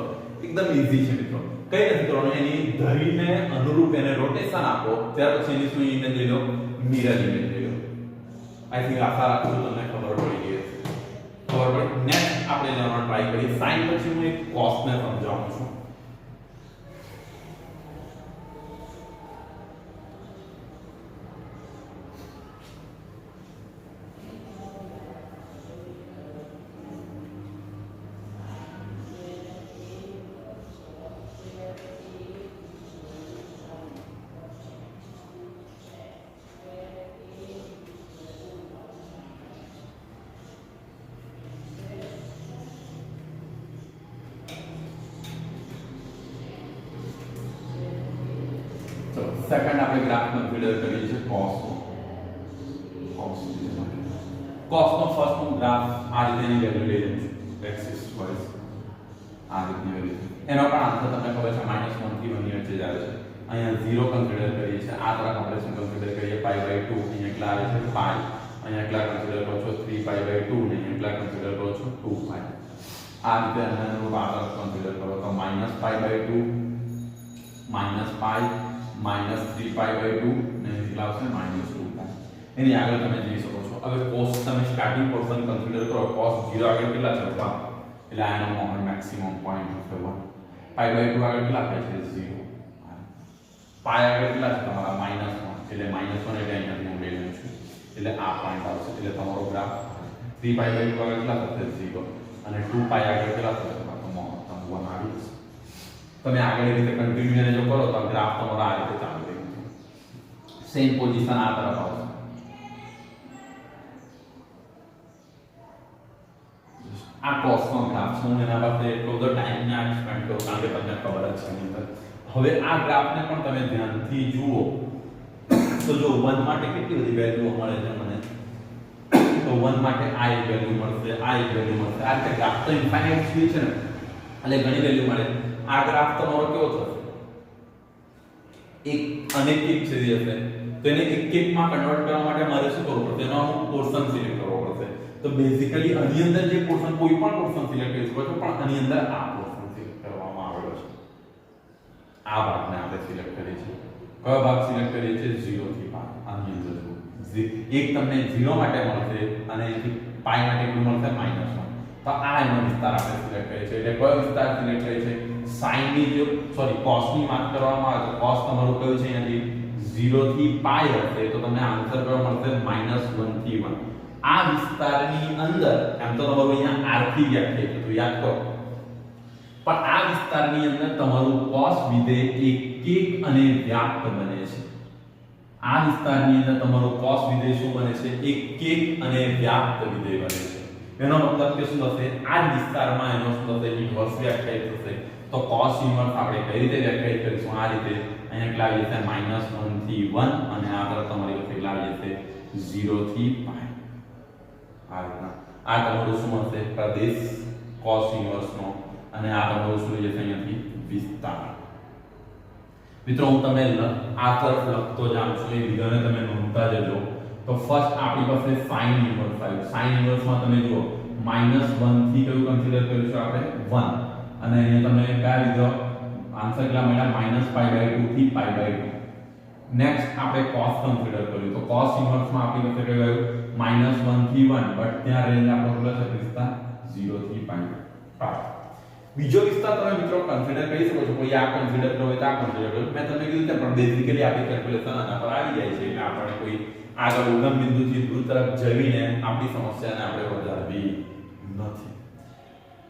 એકદમ ઈઝી છે મિત્રો. કઈ નથી કરવાનું, એની ધરીને અનુરૂપ એને રોટેશન આપો, ત્યાર પછી એની શું ઇમેજ લઈ લો? મિરર ઇમેજ લઈ લો. આઈ થિંક આશા રાખું છું તમને ખબર પડી ગઈ હશે. ખબર પડી? નેક્સ્ટ આપણે લેવાનો ટ્રાય કરીએ. sin પછી હું એક cos ને સમજાવું છું. સેકન્ડ આપણે ગ્રાફ કન્સિડર કરીએ છીએ cos નો ફર્સ્ટ હું ગ્રાફ આ રીતેની વેલ્યુ લઈ લઉં છું એક્સિસ વાઇઝ આ રીતની વેલ્યુ એનો પણ આન્સર તમને ખબર છે -1 થી 1 ની વચ્ચે જ આવે છે અહીંયા 0 કન્સિડર કરીએ છીએ આ તરફ આપણે શું કન્સિડર કરીએ π/2 અહીંયા એટલા આવે છે π અહીંયા એટલા કન્સિડર કરો છો 3π/2 ને અહીંયા એટલા કન્સિડર કરો છો 2π આ રીતે અનુરૂપ આ તરફ કન્સિડર કરો તો -π/2 -π -3π/2 ને એટલા આવશે -2π એની આગળ તમે જોઈ શકો છો હવે cos તમે સ્ટાર્ટિંગ પોર્શન કન્સિડર કરો cos 0 આગળ કેટલા છે 1 એટલે આનો મોમેન્ટ મેક્સિમમ પોઈન્ટ હશે 1 π/2 આગળ કેટલા થાય છે 0 π આગળ કેટલા છે તમારા -1 એટલે -1 એટલે અહીંયાથી હું લઈ લઉં છું એટલે આ પોઈન્ટ આવશે એટલે તમારો ગ્રાફ 3π/2 આગળ કેટલા થશે 0 અને 2π આગળ કેટલા થશે તમારો મહત્તમ 1 આવી જશે તમે આગળ રીતે કન્ટિન્યુ એને જો કરો તો ગ્રાફ તમારો આ રીતે ચાલુ રહે સેમ પોઝિશન આ તરફ આવશે આ cos નો ગ્રાફ છે હું એના પાસે એટલો બધો ટાઈમ ના સ્પેન્ડ કરું કારણ કે તમને ખબર જ છે નહીં હવે આ ગ્રાફને પણ તમે ધ્યાનથી જુઓ તો જો 1 માટે કેટલી બધી વેલ્યુઓ મળે છે મને તો 1 માટે આ એક વેલ્યુ મળશે આ એક વેલ્યુ મળશે આ રીતે ગ્રાફ તો ઇન્ફાઇનાઇટ સ્પીડ છે ને એટલે ઘણી વેલ્યુ મળે આ ગ્રાફ તમારો કેવો થશે એક અનેકિક છે જે હશે તો એને એક માં કન્વર્ટ કરવા માટે મારે શું કરવું પડશે એનો અમુક પોર્શન સિલેક્ટ કરવો પડશે તો બેઝિકલી આની અંદર જે પોર્શન કોઈ પણ પોર્શન સિલેક્ટ કરી શકો છો પણ આની અંદર આ પોર્શન સિલેક્ટ કરવામાં આવેલો છે આ ભાગને આપણે સિલેક્ટ કરીએ છીએ કયો ભાગ સિલેક્ટ કરીએ છીએ 0 થી 5 આની અંદર એક તમને 0 માટે મળશે અને એથી π માટે કેટલું મળશે -1 તો આ એનો વિસ્તાર આપણે સિલેક્ટ કરીએ છીએ એટલે કયો વિસ્તાર સિલેક્ટ કરીએ છીએ sin ની જો સોરી cos ની વાત કરવામાં આવે તો cos તમારું કયું છે અહીંયાથી 0 થી π હશે તો તમને આન્સર કયો મળશે -1 થી 1 આ વિસ્તારની અંદર એમ તો તમારું અહીંયા r થી વ્યાખ્યાયિત તો યાદ કરો પણ આ વિસ્તારની અંદર તમારું cos વિધેય એક અને વ્યાપ્ત બને છે આ વિસ્તારની અંદર તમારું cos વિધેય શું બને છે એક અને વ્યાપ્ત વિધેય બને છે એનો મતલબ કે શું થશે આ વિસ્તારમાં એનો શું થશે ઇન્વર્સ વ્યાખ્યાયિત થશે તો cos ઇન્વર્સ આપણે કઈ રીતે વ્યાખ્યાયિત કરીશું આ રીતે અહીંયા કેટલા આવી જશે -1 થી 1 અને આ તરફ તમારી પાસે કેટલા આવી જશે 0 થી π આ રીતના આ તમારું શું મળશે પ્રદેશ cos ઇન્વર્સ નો અને આ તમારું શું જશે અહીંયાથી વિસ્તાર મિત્રો હું તમને આ તરફ લખતો જાઉં છું એ વિડિયોને તમે નોંધતા જજો તો ફર્સ્ટ આપણી પાસે sin ઇન્વર્સ આવ્યું sin ઇન્વર્સમાં તમે જુઓ -1 થી કયું કન્સિડર કરીશું આપણે 1 અને અહીંયા તમે કયા લીધો આન્સર કેટલા મળ્યા -π/2 થી π/2 નેક્સ્ટ આપણે cos કન્સિડર કર્યું તો cos ઇન્વર્સમાં આપણી પાસે કયું આવ્યું -1 થી 1 બટ ત્યાં રેન્જ આપણો કેટલો છે વિસ્તાર 0 થી π બીજો વિસ્તાર તમે મિત્રો કન્સિડર કરી શકો છો કોઈ આ કન્સિડર કરો હોય તો આ કન્સિડર કરો મેં તમને કીધું કે પણ બેઝિકલી આપણી કેલ્ક્યુલેશન આના પર આવી જાય છે એટલે આપણે કોઈ આગળ ઉગમ બિંદુથી દૂર તરફ જઈને આપણી સમસ્યાને આપણે વધારવી નથી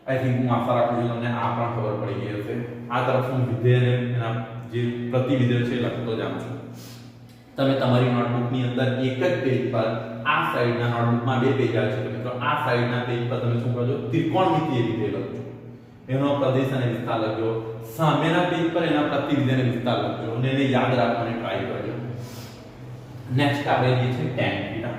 આઈ થિંક હું આશા રાખું છું તમને આ પણ ખબર પડી ગઈ હશે આ તરફ હું વિધેયને એના જે પ્રતિવિધેય છે લખતો જાઉં છું તમે તમારી નોટબુકની અંદર એક જ પેજ પર આ સાઈડના નોટબુકમાં બે પેજ આવે છે મિત્રો આ સાઈડના પેજ પર તમે શું કરજો ત્રિકોણમિતિય વિધેય લખજો એનો પ્રદેશ અને વિસ્તાર લખજો સામેના પેજ પર એના પ્રતિવિધેયનો વિસ્તાર લખજો અને એને યાદ રાખવાની ટ્રાય કરજો નેક્સ્ટ આપણે જે છે tan થીટા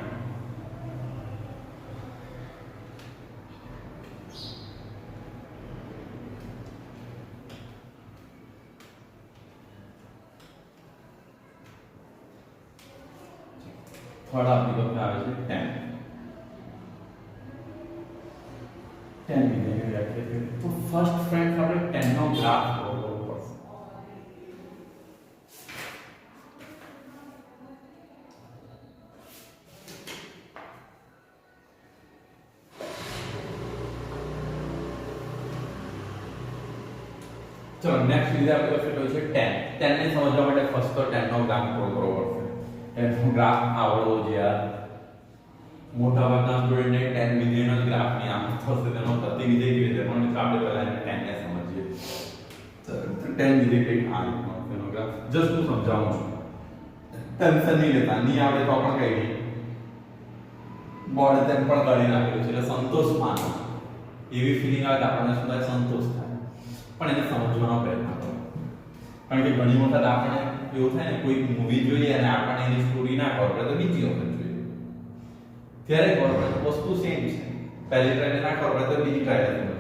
थर्ड आपकी પાસે આવે છે tan tan વિધેય વ્યાખ્યાયિત તો ફર્સ્ટ ફ્રેન્ડ આપણે tan નો ગ્રાફ દોરવો પડશે ચલો નેક્સ્ટ વિધેય આપણે પાસે કયો છે tan ને સમજવા માટે ફર્સ્ટ તો tan નો ગ્રાફ દોરવો પડશે એનો ગ્રાફ આવડવો જોઈએ યાર મોટા ભાગના સ્ટુડન્ટને tan વિધેયનો ગ્રાફ ની આમ થશે તેનો પ્રતિવિધેય કેવી રીતે પણ મિત્રો આપણે પહેલા એને tan ને સમજીએ તો tan વિધેય કઈ આ રીતનો તેનો ગ્રાફ જસ્ટ હું સમજાવું છું ટેન્શન નહીં લેતા નહીં આવડે તો પણ કઈ નહીં બોર્ડ તેમ પણ કાઢી નાખેલું છે એટલે સંતોષ માનો એવી ફીલિંગ આવે તો આપણને શું થાય સંતોષ થાય પણ એને સમજવાનો પ્રયત્ન કરો કારણ કે ઘણી વખત આપણે એવું થાય ને કોઈ મૂવી જોઈએ અને આપણને એની સ્ટોરી ના ખબર પડે તો બીજી વખત જોઈએ, ત્યારે ખબર પડે તો વસ્તુ સેમ છે, પહેલી ટ્રાય ના ખબર પડે તો બીજી ટ્રાય નથી.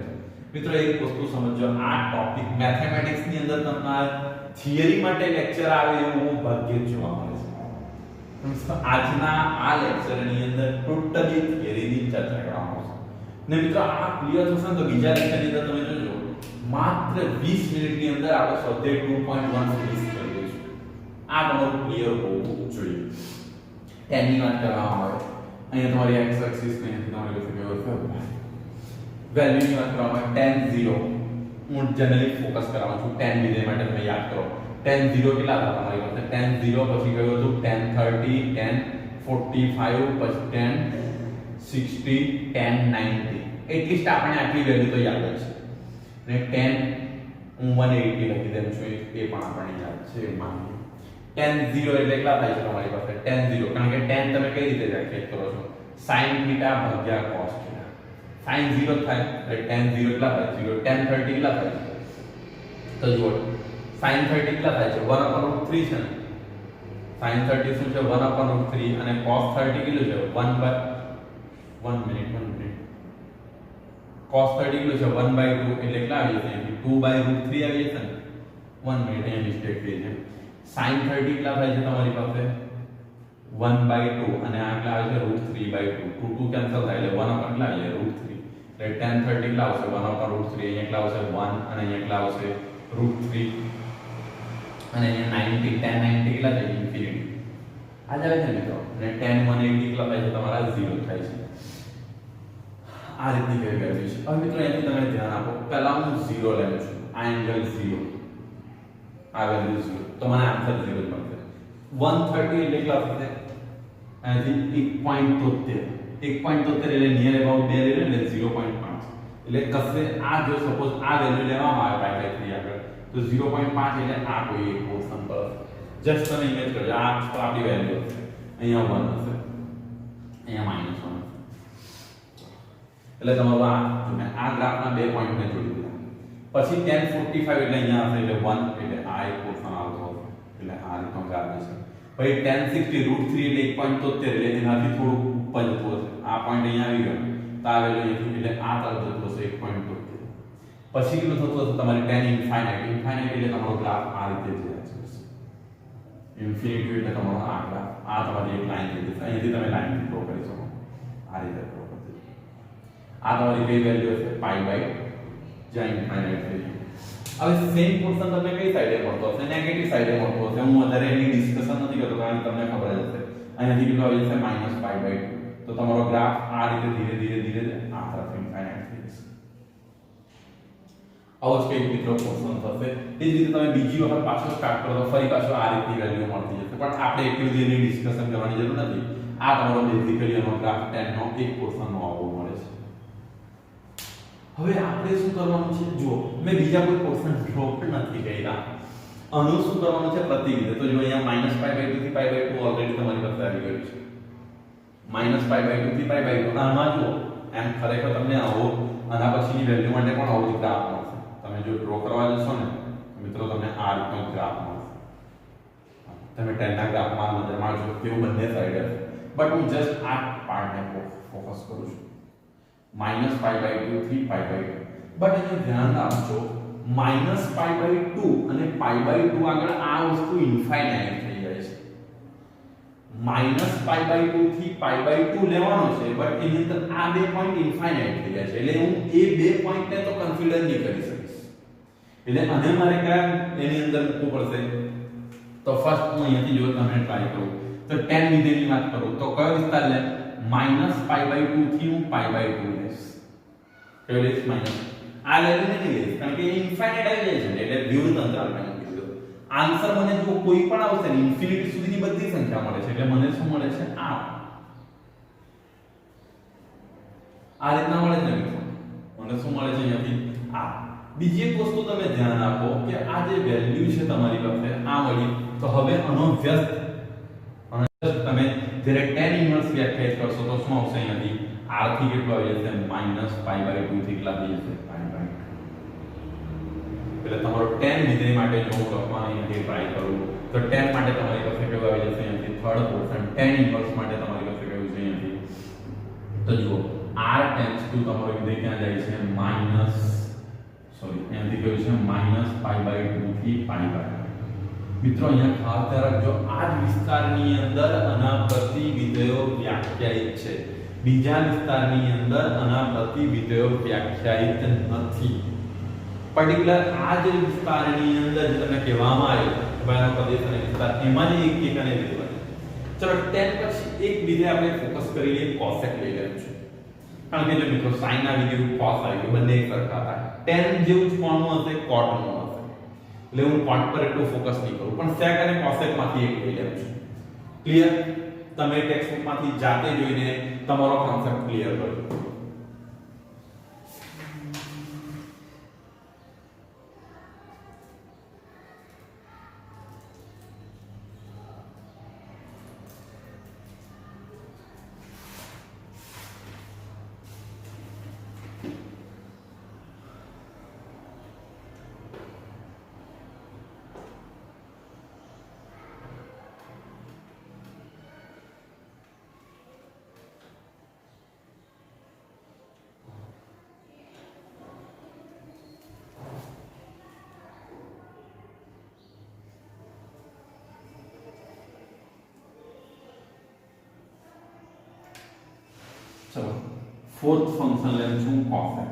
મિત્રો એક વસ્તુ સમજો, આ ટોપિક મેથેમેટિક્સ ની અંદર તમને થિયરી માટે લેક્ચર આવે એવું ભાગ્યે જ જોવા મળે છે. આજના આ લેક્ચર ની અંદર ટોટલી થિયરી ની ચર્ચા કરવામાં આવશે. ને મિત્રો આ ક્લિયર થશે તો બીજા લેક્ચર ની અંદર તમે જોજો માત્ર 20 મિનિટની અંદર આપણે સ્વાધ્યાય 2.1 ફિનિશ કરી દઈશું. આ તમારું ક્લિયર હોવું જોઈએ. 10 ની વાત કરવામાં આવે, અહીંયા તમારી x એક્સિસ ને તમારી પાસે કેવો વેલ્યુ ની વાત કરવામાં આવે tan 0, હું જનરલી ફોકસ કરાવું છું tan વિધેય માટે. તમે યાદ કરો tan 0 કેટલા હતા તમારી પાસે? tan 0 પછી કયું હતું? tan 30, tan 45, પછી tan 60, tan 90. એટલીસ્ટ આપણે આટલી વેલ્યુ તો યાદ જ છે. ને tan હું 180 લખી દઉં છું, એ પણ આપણને યાદ છે. માની tan 0 એટલે કેટલા થાય છે તમારી પાસે? tan 0 કારણ કે tan તમે કઈ રીતે વ્યાખ્યાયિત કરો છો? sin θ ભાગ્યા cos θ. sin 0 થાય એટલે tan 0 કેટલા થાય? 0. tan 30 કેટલા થાય? તો જુઓ sin 30 કેટલા થાય છે? 1/√3 છે ને. sin 30 શું છે? 1/√3 અને cos 30 કેટલું છે? 1 મિનિટ cos 30 કેટલું છે? 1/2 એટલે કેટલા આવી જશે? 2/√3 આવી જશે ને. 1 મિનિટ અહીંયા મિસ્ટેક થઈ છે. sin 30 કેટલા થાય છે તમારી પાસે? 1/2 અને આ કેટલા આવે છે? √3/2. 2 કેન્સલ થાય એટલે 1 ઉપર કેટલા આવી જાય? √3. એટલે tan 30 કેટલા આવશે? 1/√3. અહીંયા કેટલા આવશે? 1 અને અહીંયા કેટલા આવશે? √3 અને અહીંયા 90. tan 90 કેટલા થાય? ઇન્ફિનિટી. આ જાય છે મિત્રો. અને tan 180 કેટલા થાય છે? તમારા 0 થાય છે. આ રીતની કઈ વેલ્યુ છે. હવે મિત્રો અહીંથી તમે ધ્યાન આપો, પહેલા હું 0 લઉં છું, આ એંગલ 0, આ વેલ્યુ 0, તો મને આન્સર 0 મળશે. 130 એટલે કેટલા થશે? અહીંથી 1.73 એટલે નિયર અબાઉટ 2 લઈએ એટલે 0.5. એટલે કશે આ જો સપોઝ આ વેલ્યુ લેવામાં આવે પાઈ બાય 3 આગળ તો 0.5 એટલે આ કોઈ એક પોર્શન પર જસ્ટ તમે ઇમેજ કરજો. આ આપણી વેલ્યુ હશે, અહીંયા 1 હશે, અહીંયા -1 હશે. એટલે તમારું આ ગ્રાફના બે પોઈન્ટને જોડી દીધા. પછી tan 45 એટલે અહીંયા હશે એટલે 1 એટલે આ એક પોર્શન આવતો હશે, એટલે આ રીતનો ગ્રાફ છે. પછી tan 60 √3 એટલે 1.73 એટલે એનાથી થોડું ઉપર જતું હશે. આ પોઈન્ટ અહીંયા આવી ગયો તો આ વેલ્યુ અહીંથી એટલે આ તરફ જતું હશે 1.73. પછી કેટલું થતું હશે તમારી tan ઇન્ફાઇનાઇટ એટલે તમારો ગ્રાફ આ રીતે જ હશે. ઇન્ફિનિટી એટલે તમારો આ ગ્રાફ, આ તમારી એક લાઈન થઈ જશે. અહીંથી તમે લાઈન ડ્રો કરી શકો આ રીતે ડ્રો કરી. આ તમારી કઈ વેલ્યુ હશે? પાઈ બાય જ્યાં ઇન્ફાઇનાઇટ થઈ ગયું. હવે સેમ પોર્શન તમને કઈ સાઈડે મળતો હશે? નેગેટિવ સાઈડે મળતો હશે. હું વધારે એની ડિસ્કશન નથી કરતો કારણ કે તમને ખબર જ હશે. અહીંયાથી કેટલું આવી જશે? -π/2. તો તમારો ગ્રાફ આ રીતે ધીરે ધીરે આ તરફ ઇન્ફાઇનાઇટ થઈ જશે. આવો જ કંઈક મિત્રો પોર્શન થશે. એ જ રીતે તમે બીજી વખત પાછો સ્ટાર્ટ કરો તો ફરી પાછો આ રીતની વેલ્યુ મળતી જશે. પણ આપણે એટલી બધી એની ડિસ્કશન કરવાની જરૂર નથી. આ તમારો બેઝિકલી એનો ગ્રાફ 10 નો એક પોર્શનનો આવો મળે છે. હવે આપણે શું કરવાનું છે? જો મેં બીજા કોઈ પોર્શન ડ્રો પણ નથી કર્યા. આનું શું કરવાનું છે? પ્રતિવિધ. તો જો અહીંયા -π/2 થી π/2 ઓલરેડી તમારી પાસે આવી ગયું છે. -π/2 થી π/2 આમાં જુઓ એમ ખરેખર તમને આવો આના પછીની વેલ્યુ માટે પણ આવો જ ગ્રાફ મળશે. તમે જો ડ્રો કરવા જશો ને મિત્રો તમને આ રીતનો ગ્રાફ મળશે. તમે 10 ના ગ્રાફમાં નજર મારજો તેવું બંને સાઈડ હશે. બટ હું જસ્ટ આ પાર્ટને ફોકસ કરું છું. -π/2 થી π/2. બટ અહીંયા ધ્યાન આપજો -π/2 અને π/2 આગળ આ વસ્તુ ઇન્ફાઇનાઇટ થઈ જાય છે. -π/2 થી π/2 લેવાનો છે બટ એની અંદર આ બે પોઈન્ટ ઇન્ફાઇનાઇટ થઈ જાય છે. એટલે હું એ બે પોઈન્ટને તો કન્સિડર નહીં કરી શકીશ. એટલે આને મારે કયા એની અંદર મૂકવું પડશે? તો ફર્સ્ટ હું અહીંયાથી જો તમે ટ્રાય કરું તો tan વિધેયની વાત કરું તો કયો વિસ્તાર લે? -π/2 થી હું π/2 લઈશ. કયો લઈશ? માઈનસ. આ વેલ્યુ નહીં લઈશ કારણ કે ઇન્ફાઇનાઇટ આવી જાય છે એટલે વિરુદ્ધ અંતરાલ પર મૂકી દો. આન્સર મને જો કોઈ પણ આવશે ને ઇન્ફિનિટી સુધીની બધી સંખ્યા મળે છે એટલે મને શું મળે છે? આ રીતના મળે છે મિત્રો. મને શું મળે છે અહીંયાથી? આ. બીજી એક વસ્તુ તમે ધ્યાન આપો કે આ જે વેલ્યુ છે તમારી પાસે આ મળી તો હવે આનો વ્યસ્ત તમે જ્યારે tan ઇન્વર્સ વ્યાખ્યાયિત કરશો તો શું આવશે? અહીંયાથી r થી કેટલું આવી જશે? -π/2 થી કેટલા થઈ જશે? π/2. એટલે તમારો tan વિધેય માટે જો હું લખવાનો અહીંયાથી ટ્રાય કરું તો tan માટે તમારી પાસે કેવું આવી જશે અહીંયાથી થર્ડ પોર્શન tan ઇન્વર્સ માટે તમારી પાસે કેવું છે અહીંયાથી તો જુઓ r ટેન્ડ્સ ટુ તમારો વિધેય ક્યાં જાય છે માઈનસ સોરી અહીંયાથી કેવું છે -π/2 થી π/2 મિત્રો અહીંયા ખાસ ધ્યાન રાખજો આ જ વિસ્તારની અંદર અનાપ્રતિ વિધેયો વ્યાખ્યાયિત છે બીજા વિસ્તારની અંદર અનાપ્રતિ વિધેયો વ્યાખ્યાયિત નથી પર્ટિક્યુલર આ જ વિસ્તારની અંદર જે તમને કહેવામાં આવ્યું કે ભાઈનો પ્રદેશ અને વિસ્તાર એમાં જ એક અને લેવાનું ચલો tan પછી એક વિધેય આપણે ફોકસ કરી લઈએ cosec લઈ લેવું છે કારણ કે જો મિત્રો sin આવી ગયું cos આવી ગયું બંને એક સરખા હતા tan જેવું જ કોણનું હશે cot નું હશે એટલે હું cot પર એટલું ફોકસ નહીં કરું પણ sec અને cosec માંથી એક લઈ લેવું છું ક્લિયર તમે ટેક્સ્ટ બુક માંથી જાતે જોઈને તમારો કોન્સેપ્ટ ક્લિયર કરજો चलो फोर्थ फंक्शन लेવું છું cosec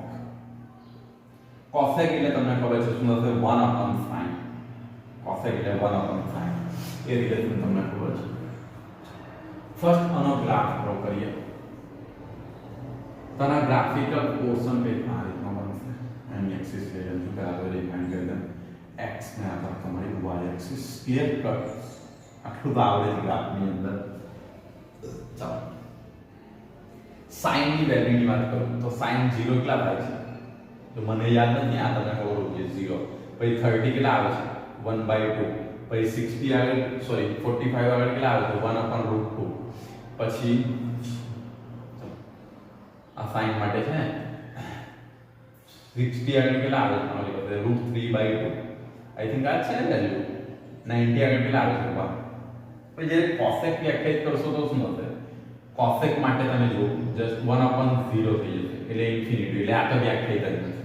cosec એટલે તમને ખબર છે શું થશે 1/sin cosec એટલે 1/sin એ રિલેશન તમને ખબર છે ફર્સ્ટ આનો ગ્રાફ ડ્રો કરીએ તના ગ્રાફિકલ પોર્શન पे આ રીતનો બનશે એમ એક્સિસ લઈ લેજો બરાબર ડિફાઇન કરી દે x ને આધાર તમારી y એક્સિસ ક્લિયર કર આટલું આવડે ગ્રાફની અંદર ચાલો sin ની વેલ્યુની વાત કરું તો sin 0 કેટલા થાય છે તો મને યાદ નથી આ તમને ખબર હોવી જોઈએ 0 પછી 30 કેટલા આવે છે 1/2 પછી 60 આગળ સોરી 45 આગળ કેટલા આવે છે 1/√2 પછી આ sin માટે છે 60 આગળ કેટલા આવે છે તમારી પાસે √3/2 આઈ થિંક આ છે ને વેલ્યુ 90 આગળ કેટલા આવે છે 1 પછી જ્યારે cosec વ્યાખ્યાયિત કરશો તો શું થશે cosec માટે તમે જુઓ જસ્ટ 1/0 થઈ જશે એટલે ઇન્ફિનિટી એટલે આ તો વ્યાખ્યાયિત જ નથી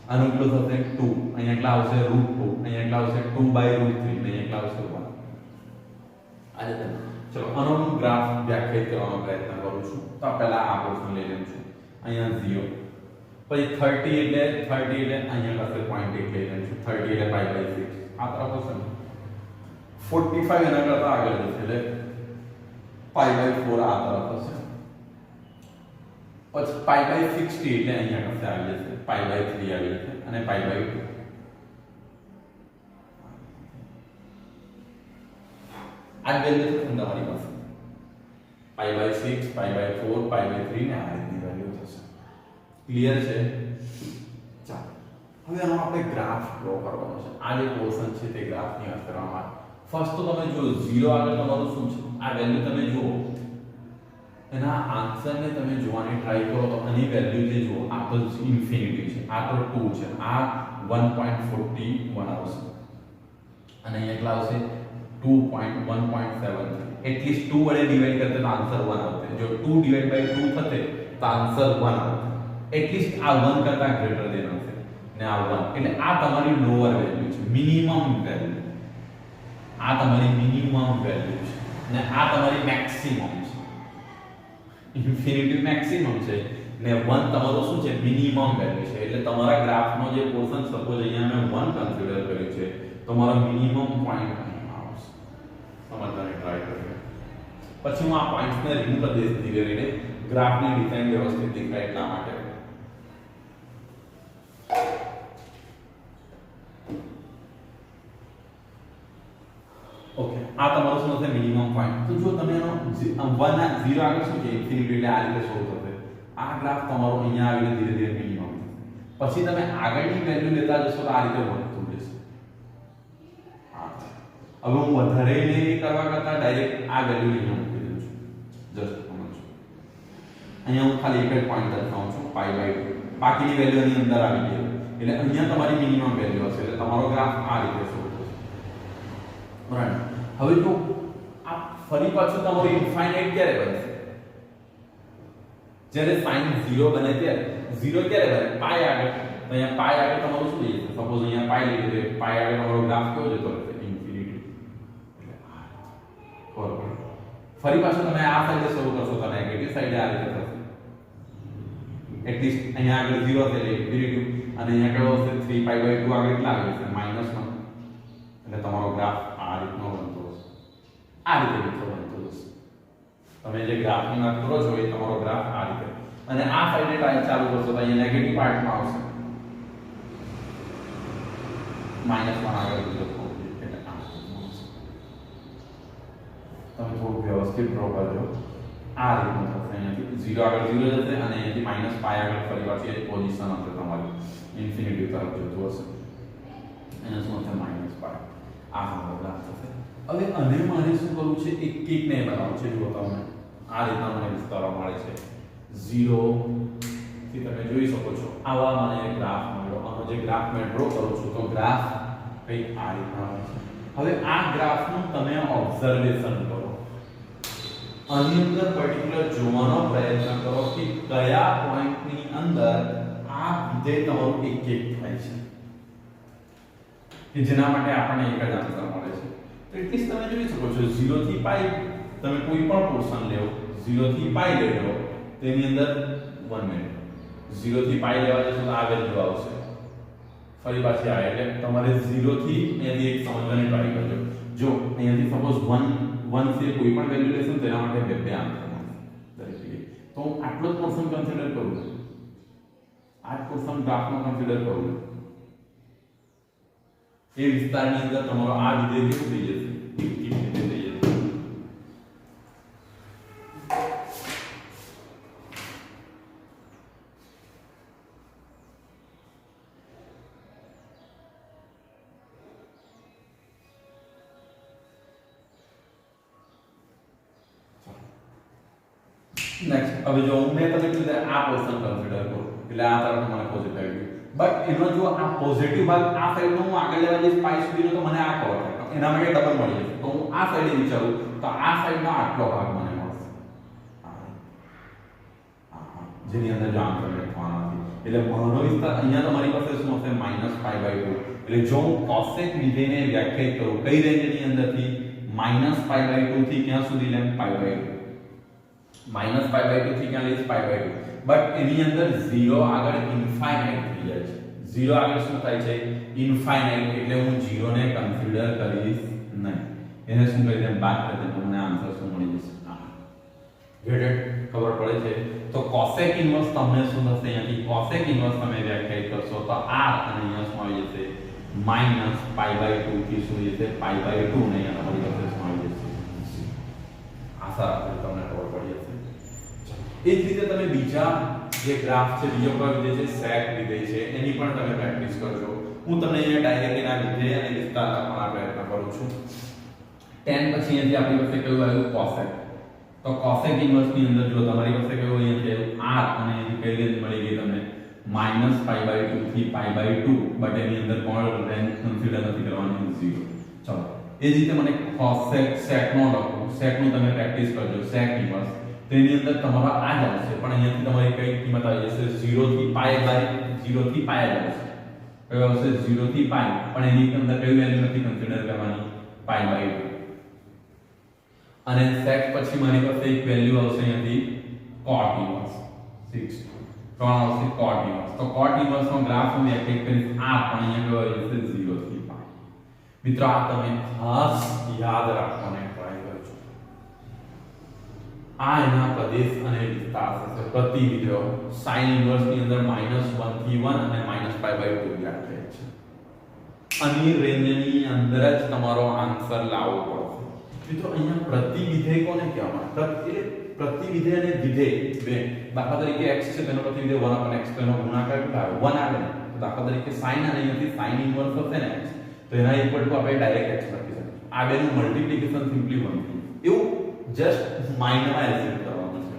આનું કેટલું થશે 2 અહીંયા કેટલા આવશે √2 અહીંયા કેટલા આવશે 2/√3 અહીંયા કેટલા આવશે 1 આજે તમે ચલો આનો હું ગ્રાફ વ્યાખ્યાયિત કરવાનો પ્રયત્ન કરું છું તો પહેલા આ પોર્શન લઈ લઉં છું અહીંયા 0 પછી 30 એટલે અહીંયા પાસે 0.8 લઈ લઉં છું 30 એટલે π/6 આ તરફ હશે 45 એના કરતા આગળ જશે એટલે π/4 આ તરફ હશે પછી π/60 એટલે અહીંયા કશે આવી જશે π/3 આવી જશે અને π/2 આ વેલ્યુ છે તમારી પાસે π/6 π/4 π/3 ને આ રીતની વેલ્યુ થશે ક્લિયર છે ચાલો હવે આનો આપણે ગ્રાફ ડ્રો કરવાનો છે આ જે પોર્શન છે તે ગ્રાફની વાત કરવામાં આવે ફર્સ્ટ તો તમે જો 0 આગળ તમારું શું છે આ વેલ્યુ તમે જુઓ એના આન્સરને તમે જોવાની ટ્રાય કરો તો આની વેલ્યુ જે જુઓ આ તો ઇન્ફિનિટી છે આ તો 2 છે આ 1.41 આવશે અને અહીંયા કેટલા આવશે 2.1.7 એટલીસ્ટ 2 વડે ડિવાઇડ કરતે તો આન્સર 1 આવશે જો 2/2 થતે તો આન્સર 1 આવશે એટલીસ્ટ આ 1 કરતા ગ્રેટર દેન હશે ને આ 1 એટલે આ તમારી લોઅર વેલ્યુ છે મિનિમમ વેલ્યુ આ તમારી મિનિમમ વેલ્યુ છે ને આ તમારી મેક્સિમમ છે ઇન્ફિનિટી મેક્સિમમ છે ને 1 તમારું શું છે મિનિમમ વેલ્યુ છે એટલે તમારા ગ્રાફનો જે પોર્શન સપોઝ અહીંયા મેં 1 કન્સિડર કર્યું છે તો મારો મિનિમમ પોઈન્ટ અહીં આવશે સમજવાની ટ્રાય કરીએ પછી હું આ પોઈન્ટ્સને રિમૂવ કરી દઈશ ધીરે ધીરે ગ્રાફની ડિઝાઇન વ્યવસ્થિત દેખાય એટલા માટે ઓકે આ તમારો શું હશે મિનિમમ પોઈન્ટ તો જો તમે એનો 1 ના 0 આગળ શું છે ઇન્ફિનિટી એટલે આ રીતે શો થશે આ ગ્રાફ તમારો અહીંયા આવીને ધીરે ધીરે મિનિમમ પછી તમે આગળની વેલ્યુ લેતા જશો તો આ રીતે વધતું જશે હવે હું વધારે નહીં કરવા કરતા ડાયરેક્ટ આ વેલ્યુ અહીંયા મૂકી દઉં છું જસ્ટ સમજો અહીંયા હું ખાલી એક જ પોઈન્ટ દર્શાવું છું π/2 બાકીની વેલ્યુ એની અંદર આવી ગઈ એટલે અહીંયા તમારી મિનિમમ વેલ્યુ હશે એટલે તમારો ગ્રાફ આ રીતે શો થશે બરાબર હવે જો આ ફરી પાછું તમારું ઇન્ફાઇનાઇટ ક્યારે બનશે જ્યારે sin 0 બને ત્યારે 0 ક્યારે બને પાઈ આગળ તો અહીંયા પાઈ આગળ તમારું શું લઈ જશે સપોઝ અહીંયા પાઈ લઈ લીધું પાઈ આગળ તમારો ગ્રાફ કેવો જતો રહેશે ઇન્ફિનિટી એટલે બરોબર ફરી પાછું તમે આ સાઈડે શરૂ કરશો તો નેગેટિવ સાઈડે આ રીતે થશે એટલીસ્ટ અહીંયા આગળ 0 છે એટલે ઇન્ફિનિટી અને અહીંયા કેવો હશે 3π/2 આગળ કેટલા આવી જશે -1 એટલે તમારો ગ્રાફ આ રીતનો બનતો હશે આ રીતે બનતો હશે તમે જે ગ્રાફની વાત કરો છો એ તમારો ગ્રાફ આ રીતે અને આ સાઈડે ટાઈમ ચાલુ કરશો તો અહીંયા નેગેટિવ પાર્ટમાં આવશે -1 આગળ જતો એટલે આ તમે થોડું વ્યવસ્થિત ડ્રો કરજો આ રીતનું થશે અહીંયાથી 0 આગળ 0 જશે અને અહીંયાથી -π આગળ ફરી પાછી એ પોઝિશન હશે તમારી ઇન્ફિનિટી તરફ જતું હશે અહીંયા શું હશે -π આ તમારો ગ્રાફ થશે હવે અને મારે શું કરવું છે એક ને બનાવવું છે જો તમને આ રીતના મને વિસ્તારો મળે છે 0 થી તમે જોઈ શકો છો આવા મને ગ્રાફ મળ્યો આનો જે ગ્રાફ મેં ડ્રો કરું છું તો ગ્રાફ કંઈક આ રીતના હોય છે હવે આ ગ્રાફનું તમે ઓબ્ઝર્વેશન કરો આની અંદર પર્ટિક્યુલર જોવાનો પ્રયત્ન કરો કે કયા પોઈન્ટની અંદર આ વિધેય તમારું એક થાય છે કે જેના માટે આપણને એક જ આન્સર મળે છે તો એટલીસ્ટ તમે જોઈ શકો છો 0 થી π તમે કોઈ પણ પોર્શન લેવો 0 થી π લઈ લો તેની અંદર 1 મિનિટ 0 થી π લેવા જશો તો આ વેલ્યુ આવશે ફરી પાછી આવે એટલે તમારે 0 થી અહીંયાથી એક સમજવાની ટ્રાય કરજો જો અહીંયાથી સપોઝ 1 થી કોઈ પણ વેલ્યુ લેશો તેના માટે બે આન્સર મળશે દરેક જગ્યાએ તો હું આટલો જ પોર્શન કન્સિડર કરું આ પોર્શન ગ્રાફનો કન્સિડર કરું એ વિસ્તારની અંદર તમારો આ વિધેય કેવું થઈ જશે એક રીતે થઈ જશે નેક્સ્ટ હવે જો મેં તમને કીધું આ પોર્શન કન્સિડર કરો એટલે આ તરફ મને પોઝિટિવ આવ્યું બટ એનો જો આ પોઝિટિવ ભાગ આ સાઈડનો હું આગળ લેવા જઈશ પાઈ સુધીનો તો મને આ કવર થાય એના માટે ડબલ મળી જશે તો હું આ સાઈડે વિચારું તો આ સાઈડનો આટલો ભાગ મને મળશે જેની અંદર જો આન્સર લખવાનો નથી એટલે મારો વિસ્તાર અહીંયા તમારી પાસે શું હશે -π/2 એટલે જો હું કોસેક વિધેયને વ્યાખ્યાયિત કરું કઈ રેન્જની અંદરથી -π/2 થી ક્યાં સુધી લેમ π/2 -π/2 થી ક્યાં લઈશ π/2 બટ એની અંદર 0 આગળ ઇન્ફાઇનાઇટ થઈ જાય છે 0 આગળ શું થાય છે ઇન્ફાઇનાઇટ એટલે હું 0 ને કન્સિડર કરીશ નહીં એને શું કરી દઉં બાદ કરી દઉં મને આન્સર શું મળી જશે ગેટ ખબર પડે છે તો cosec ઇન્વર્સ તમને શું થશે અહીંયાથી cosec ઇન્વર્સ તમે વ્યાખ્યાયિત કરશો તો r અને અહીંયા શું આવી જશે -π/2 થી શું જશે π/2 ને અહીંયા તમારી પાસે શું આવી જશે આશા રાખું તમને ખબર પડી જશે એ જ રીતે તમે બીજા જે ગ્રાફ છે બીજો કયો વિધેય છે sec વિધેય છે એની પણ તમે પ્રેક્ટિસ કરજો હું તમને અહીંયા ડાયરેક્ટ એના વિધેય અને વિસ્તાર આપવાનો પ્રયત્ન કરું છું tan પછી અહીંયાથી આપણી પાસે કયું આવ્યું cosec તો cosec ઇન્વર્સ ની અંદર જો તમારી પાસે કયું અહીંયા છે r અને એની કઈ રેન્જ મળી ગઈ તમને -π/2 થી π/2 બટ એની અંદર કોણ રેન્જ કન્સિડર નથી કરવાની 0 ચલો એ જ રીતે મને cosec sec નો લખો sec નું તમે પ્રેક્ટિસ કરજો sec ઇન્વર્સ તેની અંદર તમારો આ જ આવશે પણ અહીંયાથી તમારી કઈ કિંમત આવી જશે 0 થી π આવશે કયો આવશે 0 થી π પણ એની અંદર કઈ વેલ્યુ નથી કન્સિડર કરવાની π/2 અને sec પછી મારી પાસે એક વેલ્યુ આવશે અહીંયાથી cot ઇન્વર્સ 6 કોણ આવશે cot ઇન્વર્સ તો cot ઇન્વર્સ નો ગ્રાફ હું વ્યાખ્યાયિત કરીશ આ પણ અહીંયા કયો આવી જશે 0 થી π મિત્રો આ તમે ખાસ યાદ રાખવાનો ટ્રાય કરજો આ એના પ્રદેશ અને વિસ્તાર છે પ્રતિ વિધેયો sin ઇન્વર્સ ની અંદર -1 થી 1 અને -π/2 વ્યાખ્યાયિત છે આની રેન્જની અંદર જ તમારો આન્સર લાવવો પડશે મિત્રો અહીંયા પ્રતિ વિધેય કોને કહેવામાં પ્રતિ વિધેય અને વિધેય બે દાખલા તરીકે x છે તેનો પ્રતિ વિધેય 1/x તેનો ગુણાકાર કેટલા આવે 1 આવે તો દાખલા તરીકે sin અને અહીંયાથી sin ઇન્વર્સ હશે ને x તો એના ઇક્વલ ટુ આપણે ડાયરેક્ટ x લખી શકીએ આ બેનું મલ્ટીપ્લિકેશન સિમ્પલી 1 થી એવું જસ્ટ માઇન્ડમાં એઝ્યુમ કરવાનું છે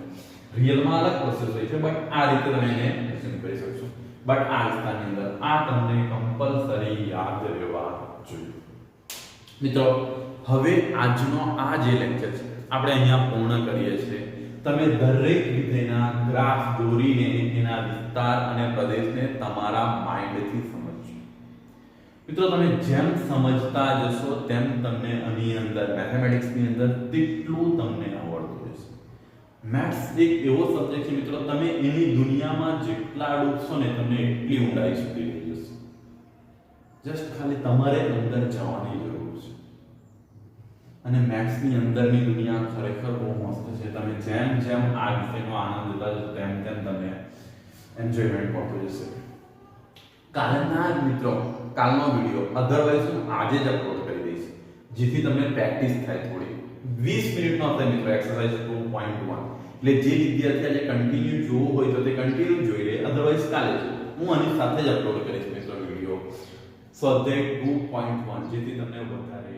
રિયલમાં અલગ પ્રોસેસ હોય છે બટ આ રીતે તમે એને એઝ્યુમ કરી શકશો બટ આ વિસ્તારની અંદર આ તમને કમ્પલસરી યાદ રહેવા જોઈએ. મિત્રો હવે આજનો આ જે લેક્ચર છે આપણે અહીંયા પૂર્ણ કરીએ છીએ. તમે દરેક વિધેયના ગ્રાફ દોરીને એના વિસ્તાર અને પ્રદેશને તમારા માઇન્ડથી સમજજો. મિત્રો તમે જેમ સમજતા જશો તેમ તમને આની અંદર મેથેમેટિક્સની અંદર તેટલું તમને આવડતું જશે. મેથ્સ એક એવો સબ્જેક્ટ છે મિત્રો, તમે એની દુનિયામાં જેટલા ડૂબશો ને તમને એટલી ઊંડાઈ સુધી લઈ જશે. જસ્ટ ખાલી તમારે અંદર જવાની જરૂર છે. અને મેથ્સ ની અંદરની દુનિયા ખરેખર બહુ મસ્ત છે. તમે જેમ જેમ આ વિષયનો આનંદ લેતા જશો તેમ તેમ તમને એન્જોયમેન્ટ મળતું જશે. કાલનો વિડિયો અધરવાઇઝ હું આજે જ અપલોડ કરી દઈશ, જેથી તમને પ્રેક્ટિસ થાય થોડી. 20 મિનિટનો હશે મિત્રો એક્સરસાઇઝ 2.1. એટલે જે વિદ્યાર્થી આજે કન્ટિન્યુ જોવું હોય તો તે કન્ટિન્યુ જોઈ લે, અધરવાઇઝ કાલે હું આની સાથે જ અપલોડ કરીશ મિત્રો વિડિયો સ્વાધ્યાય 2.1, જેથી તમને વધારે